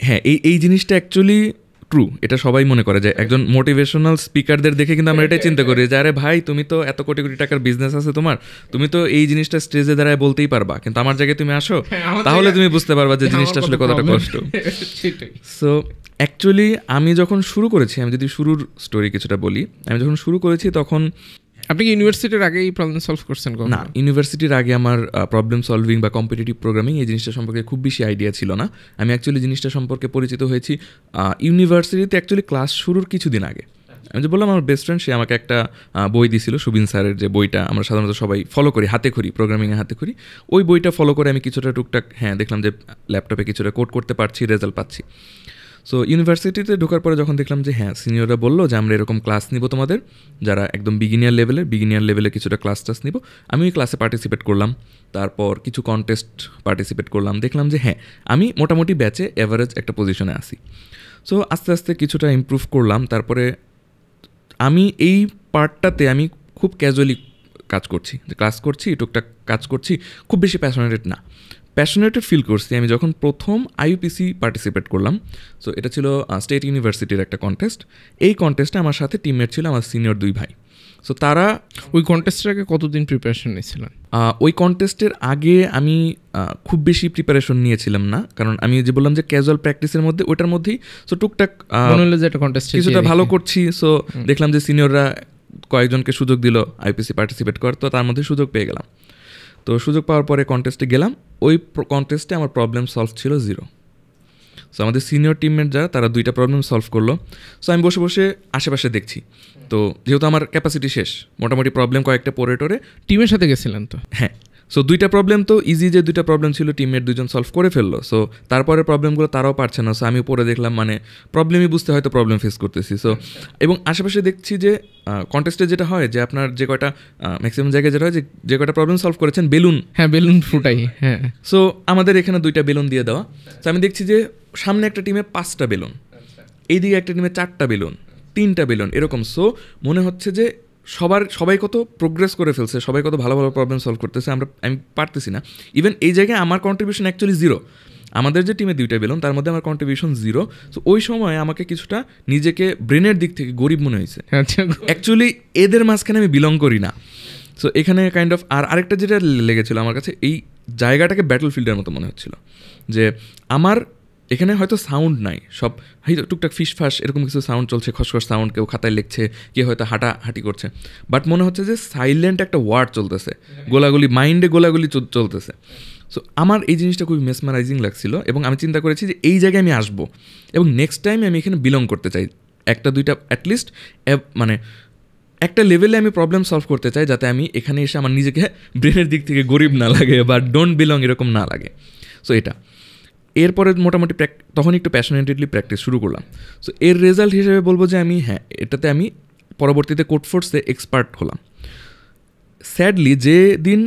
হ্যাঁ, এই জিনিসটা অ্যাকচুয়ালি ট্রু, এটা সবাই মনে করে যে একজন মোটিভেশনাল স্পিকারদের দেখে কিন্তু আমরা এটাই চিন্তা করি যে আরে ভাই তুমি তো এত কোটি কোটি টাকার বিজনেস আছে তোমার, তুমি তো এই জিনিসটা স্টেজে দাঁড়ায় বলতেই পারবা, কিন্তু আমার জায়গায় তুমি আসো তাহলে তুমি বুঝতে পারবা যে জিনিসটা আসলে কতটা কষ্ট। সো অ্যাকচুয়ালি আমি যখন শুরু করেছি, আমি যদি শুরুর স্টোরি কিছুটা বলি, আমি যখন শুরু করেছি তখন আপনি কি ইউনিভার্সিটির আগেই প্রবলেম সলভ করছেন? না, ইউনিভার্সিটির আগে আমার প্রবলেম সলভিং বা কম্পিটিটিভ প্রোগ্রামিং এই জিনিসটা সম্পর্কে খুব বেশি আইডিয়া ছিল না। আমি অ্যাকচুয়ালি জিনিসটা সম্পর্কে পরিচিত হয়েছি ইউনিভার্সিটিতে অ্যাকচুয়ালি ক্লাস শুরুর কিছুদিন আগে। আমি যে বললাম আমার বেস্ট ফ্রেন্ড, সে আমাকে একটা বই দিয়েছিল, সুবিন স্যারের যে বইটা আমরা সাধারণত সবাই ফলো করি, হাতে খড়ি, প্রোগ্রামিংয়ে হাতে খড়ি, ওই বইটা ফলো করে আমি কিছুটা টুকটাক দেখলাম যে ল্যাপটপে কিছুটা কোড করতে পারছি, রেজাল্ট পাচ্ছি। সো ইউনিভার্সিটিতে ঢোকার পরে যখন দেখলাম যে সিনিয়ররা বললো যে আমরা এরকম ক্লাস নিব তোমাদের, যারা একদম বিগিনিয়ার লেভেলে কিছুটা ক্লাস নিব। আমি ওই ক্লাসে পার্টিসিপেট করলাম, তারপর কিছু কন্টেস্ট পার্টিসিপেট করলাম, দেখলাম যে আমি মোটামুটি ব্যাচে অ্যাভারেজ একটা পজিশনে আসি। সো আস্তে আস্তে কিছুটা ইমপ্রুভ করলাম। তারপরে আমি এই পার্টটাতে আমি খুব ক্যাজুয়ালি কাজ করছি, যে ক্লাস করছি, টুকটাক কাজ করছি, খুব বেশি প্যাশনেটেড না। প্যাশনেটেড ফিল করছি আমি যখন প্রথম আইইউপিসি পার্টিসিপেট করলাম। সো এটা ছিল স্টেট ইউনিভার্সিটির একটা কন্টেস্ট। এই কন্টেস্টে আমার সাথে টিমমেট ছিল আমার সিনিয়র 2 ভাই। সো তারা ওই কন্টেস্টের আগে কতদিন প্রিপারেশন নিয়েছিলেন? ওই কন্টেস্টের আগে আমি খুব বেশি প্রিপারেশন নিয়েছিলাম না, কারণ আমি যে বললাম যে ক্যাজুয়াল প্র্যাকটিসের মধ্যে, ওইটার মধ্যেই সো টুকটাক কিছুটা ভালো করছি। সো দেখলাম যে সিনিয়ররা কয়েকজনকে সুযোগ দিল আইইউপিসি পার্টিসিপেট করার, তো তার মধ্যে সুযোগ পেয়ে গেলাম। তো সুযোগ পাওয়ার পরে কন্টেস্টে গেলাম। ওই কন্টেস্টে আমার প্রবলেম সলভ ছিল 0। সো আমাদের সিনিয়র টিমমেট যারা, তারা 2টা প্রবলেম সলভ করলো। সো আমি বসে বসে আশেপাশে দেখছি, তো যেহেতু আমার ক্যাপাসিটি শেষ, মোটামুটি প্রবলেম কয়েকটা পড়ে টোরে। টিমের সাথে গেছিলেন তো? হ্যাঁ। সো 2টা প্রবলেম তো ইজি, যে 2টা প্রবলেম ছিল টিমমেট 2জন সলভ করে ফেললো। সো তারপরে প্রবলেমগুলো তারাও পারছে না। সো আমি পরে দেখলাম প্রবলেমই বুঝতে হয়তো প্রবলেম ফেস করতেছি। সো এবং আশেপাশে দেখছি যে কন্টেস্টে যেটা হয় যে আপনার যে কয়টা ম্যাক্সিমাম জায়গায় যেটা হয় যে কয়টা প্রবলেম সলভ করেছেন বেলুন ফুটাই। সো আমাদের এখানে 2টা বেলুন দিয়ে দেওয়া। তো আমি দেখছি যে সামনে একটা টিমে 5টা বেলুন, এইদিকে একটা টিমে 4টা বেলুন, 3টা বেলুন, এরকম। সো মনে হচ্ছে যে সবাই কত প্রোগ্রেস করে ফেলছে, সবাই কত ভালো ভালো প্রবলেম সলভ করতেছে, আমি পারতেছি না। ইভেন এই জায়গায় আমার কন্ট্রিবিউশন অ্যাকচুয়ালি 0। আমাদের যে টিমে 2টা বেলুন, তার মধ্যে আমার কন্ট্রিবিউশন 0। সো ওই সময় আমাকে কিছুটা নিজেকে ব্রেনের দিক থেকে গরিব মনে হয়েছে। অ্যাকচুয়ালি এদের মাঝখানে আমি বিলং করি না। সো এখানে কাইন্ড অফ আরেকটা যেটা লেগেছিল আমার কাছে, এই জায়গাটাকে ব্যাটল ফিল্ডের মতো মনে হচ্ছিল, যে আমার এখানে হয়তো সাউন্ড নাই, সব হয়তো টুকটাক ফিসফাস এরকম কিছু সাউন্ড চলছে, খসখস সাউন্ড, কেউ খাতায় লিখছে, কেউ হয়তো হাঁটাহাঁটি করছে, বাট মনে হচ্ছে যে সাইলেন্ট একটা ওয়ার্ড চলতেছে, গোলাগুলি, মাইন্ডে গোলাগুলি চলতেছে। সো আমার এই জিনিসটা খুবই মেসমারাইজিং লাগছিল, এবং আমি চিন্তা করেছি যে এই জায়গায় আমি আসবো এবং নেক্সট টাইম আমি এখানে বিলং করতে চাই। 1-2টা অ্যাটলিস্ট একটা লেভেলে আমি প্রবলেম সলভ করতে চাই, যাতে আমি এখানে এসে আমার নিজেকে ব্রেনের দিক থেকে গরিব না লাগে বা ডোন্ট বিলং এরকম না লাগে। সো এটা এরপরে মোটামুটি তখন একটু প্যাশনেটেডলি প্র্যাকটিস শুরু করলাম। সো এর রেজাল্ট হিসেবে বলবো যে এটাতে আমি পরবর্তীতে কোডফোর্সে এক্সপার্ট হলাম। স্যাডলি যে দিন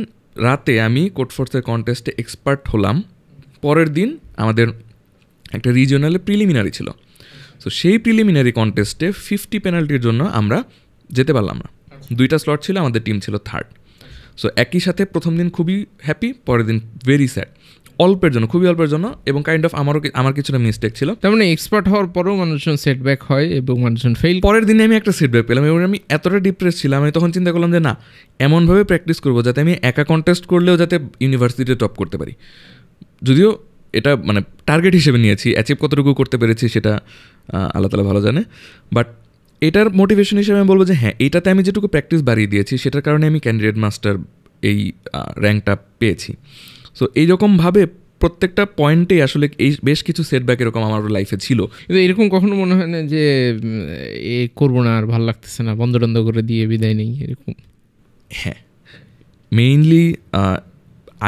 রাতে আমি কোডফোর্সের কন্টেস্টে এক্সপার্ট হলাম, পরের দিন আমাদের একটা রিজিওনালে প্রিলিমিনারি ছিল। সো সেই প্রিলিমিনারি কন্টেস্টে 50 পেনাল্টির জন্য আমরা যেতে পারলাম না। 2টা স্লট ছিল, আমাদের টিম ছিল 3rd। সো একই সাথে প্রথম দিন খুবই হ্যাপি, পরের দিন ভেরি স্যাড, অল্পের জন্য, খুবই অল্পের জন্য, এবং কাইন্ড অফ আমার কিছুটা মিস্টেক ছিল। তার মানে এক্সপার্ট হওয়ার পরেও মানুষজন সেটব্যাক হয় এবং মানুষজন ফেল। পরের দিনে আমি একটা সেটব্যাক পেলাম এবং আমি এতটা ডিপ্রেস ছিলাম, আমি তখন চিন্তা করলাম যে না, এমনভাবে প্র্যাকটিস করবো যাতে আমি একা কন্টেস্ট করলেও যাতে ইউনিভার্সিটিতে টপ করতে পারি। যদিও এটা মানে টার্গেট হিসেবে নিয়েছি, অ্যাচিভ কতটুকু করতে পেরেছি সেটা আল্লাহ তাআলা ভালো জানে, বাট এটার মোটিভেশন হিসেবে আমি বলবো যে হ্যাঁ, এটাতে আমি যেটুকু প্র্যাকটিস বাড়িয়ে দিয়েছি সেটার কারণে আমি ক্যান্ডিডেট মাস্টার এই র্যাঙ্কটা পেয়েছি। সো এইরকমভাবে প্রত্যেকটা পয়েন্টে আসলে এই বেশ কিছু সেটব্যাক এরকম আমার লাইফে ছিল। কিন্তু এরকম কখনো মনে হয় না যে এ করবো না, আর ভালো লাগতেছে না, বন্ধ টন্ধ করে দিয়ে বিদায় নেই, এরকম? হ্যাঁ, মেইনলি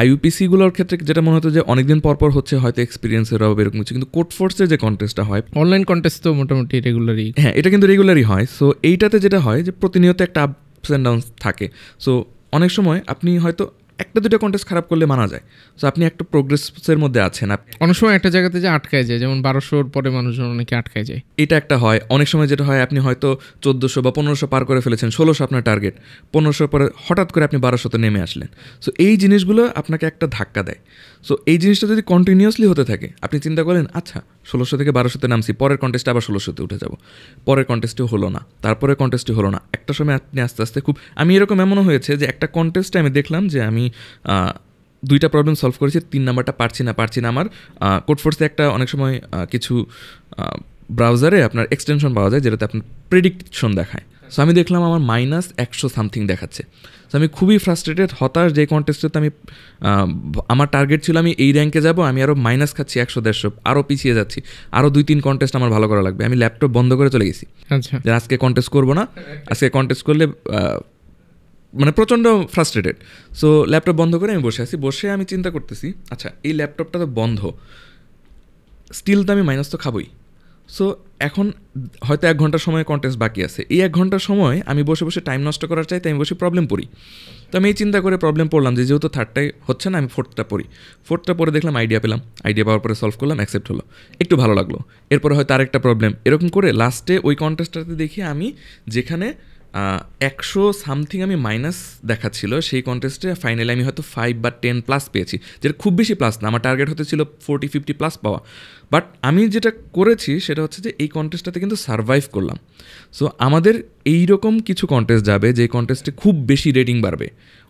আইইউপিসিগুলোর ক্ষেত্রে যেটা মনে হতো যে অনেকদিন পরপর হচ্ছে, হয়তো এক্সপিরিয়েন্সের অভাব এরকম কিছু, কিন্তু কোড ফোর্সের যে কন্টেস্টটা হয়, অনলাইন কন্টেস্ট তো মোটামুটি রেগুলারই। হ্যাঁ, এটা কিন্তু রেগুলারই হয়। সো এইটাতে যেটা হয় যে প্রতিনিয়ত একটা আপস অ্যান্ড ডাউনস থাকে। সো অনেক সময় আপনি হয়তো একটা দুটো কন্টেস্ট খারাপ করলে মানা যায়, সো আপনি একটা প্রোগ্রেসের মধ্যে আছেন। অনেক সময় একটা জায়গাতে যে আটকায় যায়, যেমন 1200-র পরে মানুষজন অনেকে আটকায় যায়, এটা একটা হয়। অনেক সময় যেটা হয়, আপনি হয়তো 1400 বা 1500 পার করে ফেলেছেন, 1600 আপনার টার্গেট, 1500 পরে হঠাৎ করে আপনি 1200-তে নেমে আসলেন। সো এই জিনিসগুলো আপনাকে একটা ধাক্কা দেয়। সো এই জিনিসটা যদি কন্টিনিউয়াসলি হতে থাকে, আপনি চিন্তা করেন আচ্ছা 1600 থেকে 1200-তে নামছি, পরের কন্টেস্টে আবার 1600-তে উঠে যাব, পরের কন্টেস্টেও হলো না, তারপরে কন্টেস্টে হলো না, একটা সময় আপনি আস্তে আস্তে আমি এরকম এমনও হয়েছে যে একটা কন্টেস্টে আমি দেখলাম যে আমি 2টা প্রবলেম সলভ করেছি, 3 নাম্বারটা পারছি না। আমার কোড ফোর্সে একটা অনেক সময় কিছু ব্রাউজারে আপনার এক্সটেনশন পাওয়া যায় যেটাতে আপনার প্রেডিকশন দেখায়। সো আমি দেখলাম আমার -100 সামথিং দেখাচ্ছে। সো আমি খুবই ফ্রাস্ট্রেটেড, হতাশ, যে কন্টেস্টে আমি আমার টার্গেট ছিল আমি এই র্যাঙ্কে যাব, আমি আরও মাইনাস খাচ্ছি 100-150, আরও পিছিয়ে যাচ্ছি, আরও 2-3 কন্টেস্ট আমার ভালো করা লাগবে। আমি ল্যাপটপ বন্ধ করে চলে গেছি, আচ্ছা যে আজকে কন্টেস্ট করবো না, আজকে কন্টেস্ট করলে মানে প্রচণ্ড ফ্রাস্ট্রেটেড। সো ল্যাপটপ বন্ধ করে আমি বসে আছি, বসে আমি চিন্তা করতেছি আচ্ছা এই ল্যাপটপটা তো বন্ধ, স্টিল তো আমি মাইনাস তো খাবোই। সো এখন হয়তো 1 ঘন্টার সময় কন্টেস্ট বাকি আছে, এই 1 ঘন্টার সময় আমি বসে বসে টাইম নষ্ট করার চাইতে আমি বসে প্রবলেম পড়ি। তো আমি এই চিন্তা করে প্রবলেম পড়লাম যে যেহেতু 3র্ডটাই হচ্ছে না, আমি 4র্থটা পড়ি। 4র্থটা পরে দেখলাম আইডিয়া পেলাম, আইডিয়া পাওয়ার পরে সলভ করলাম, অ্যাকসেপ্ট হলো, একটু ভালো লাগলো, এরপরে হয়তো আরেকটা প্রবলেম, এরকম করে লাস্টে ওই কন্টেস্টটাতে দেখি আমি যেখানে 100 সামথিং আমি মাইনাস দেখাচ্ছিল, সেই কন্টেস্টে ফাইনালি আমি হয়তো 5 বা 10 প্লাস পেয়েছি, যেটা খুব বেশি প্লাস না, আমার টার্গেট হতে ছিল 40-50 প্লাস পাওয়া। বাট আমি যেটা করেছি সেটা হচ্ছে যে এই কন্টেস্টটাতে কিন্তু সারভাইভ করলাম। সো আমাদের এইরকম কিছু কন্টেস্ট যাবে যে কন্টেস্টে খুব বেশি রেটিং বাড়বে,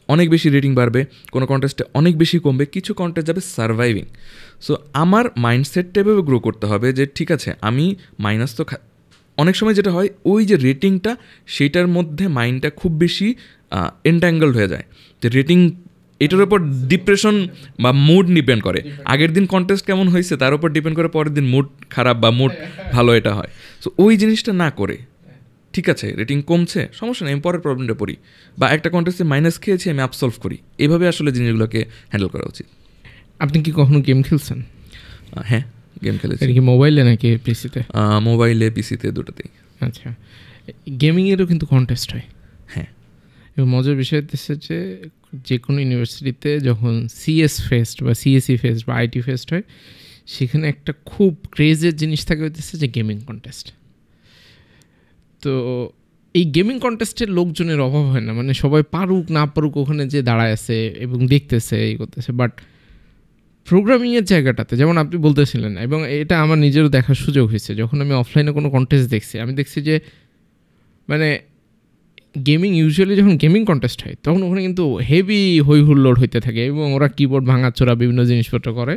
অনেক বেশি রেটিং বাড়বে, কোনো কন্টেস্টে অনেক বেশি কমবে, কিছু কন্টেস্ট যাবে সারভাইভিং। সো আমার মাইন্ডসেটটা এভাবে গ্রো করতে হবে যে ঠিক আছে আমি মাইনাস তো অনেক সময় যেটা হয় ওই যে রেটিংটা সেইটার মধ্যে মাইন্ডটা খুব বেশি এনট্যাঙ্গলড হয়ে যায়, যে রেটিং এটার উপর ডিপ্রেশন বা মুড ডিপেন্ড করে, আগের দিন কন্টেস্ট কেমন হয়েছে তার উপর ডিপেন্ড করে পরের দিন মুড খারাপ বা মুড ভালো এটা হয়। সো ওই জিনিসটা না করে ঠিক আছে রেটিং কমছে সমস্যা নেই, আমি পরের প্রবলেমটা পড়ি, বা একটা কন্টেস্টে মাইনাস খেয়েছি আমি আপসলভ করি, এভাবে আসলে জিনিসগুলোকে হ্যান্ডেল করা উচিত। আপনি কি কখনো গেম খেলছেন? হ্যাঁ, গেম খেলেছি। কি মোবাইলে নাকি পিসিতে? মোবাইলে, পিসিতে, দুটোতেই। আচ্ছা, গেমিংয়েরও কিন্তু কন্টেস্ট হয়। হ্যাঁ, এবং মজার বিষয় হচ্ছে যে কোনো ইউনিভার্সিটিতে যখন সিএস ফেস্ট বা সিএসই ফেস্ট বা আইটি ফেস্ট হয়, সেখানে একটা খুব ক্রেজের জিনিস থাকে হইতেছে যে গেমিং কন্টেস্ট। তো এই গেমিং কন্টেস্টের লোকজনের অভাব হয় না, মানে সবাই পারুক না পারুক ওখানে যে দাঁড়ায় আছে এবং দেখতেছে, এই করতেছে। বাট প্রোগ্রামিংয়ের জায়গাটাতে যেমন আপনি বলতেছিলেন, এবং এটা আমার নিজেরও দেখার সুযোগ হয়েছে যখন আমি অফলাইনে কোনো কন্টেস্ট দেখছি, আমি দেখছি যে মানে গেমিং ইউজুয়ালি যখন গেমিং কন্টেস্ট হয় তখন ওখানে কিন্তু হেভি হই হুল্লোড় হইতে থাকে এবং ওরা কিবোর্ড ভাঙাচোরা বিভিন্ন জিনিসপত্র করে।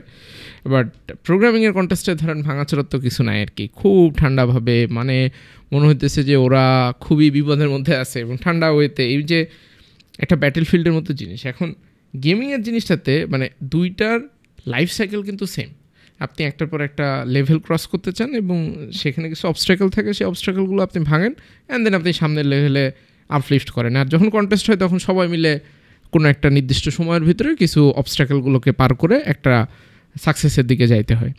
বাট প্রোগ্রামিংয়ের কন্টেস্টে ধরেন ভাঙাচোরার তো কিছু নাই আর কি, খুব ঠান্ডাভাবে, মানে মনে হইতেছে যে ওরা খুবই বিপদের মধ্যে আছে এবং ঠান্ডা ওয়েতে, এই যে একটা ব্যাটেল ফিল্ডের মতো জিনিস। এখন গেমিংয়ের জিনিসটাতে মানে দুইটার লাইফ সাইকেল কিন্তু সেম, আপনি একটার পর একটা লেভেল ক্রস করতে চান এবং সেখানে কিছু অবস্ট্রাকল থাকে, সেই অবস্ট্রাকলগুলো আপনি ভাঙেন অ্যান্ড দেন আপনি সামনের লেভেলে আপলিফ্ট করেন। আর যখন কন্টেস্ট হয় তখন সবাই মিলে কোনো একটা নির্দিষ্ট সময়ের ভিতরে কিছু অবস্ট্রাকলগুলোকে পার করে একটা সাকসেসের দিকে যাইতে হয়।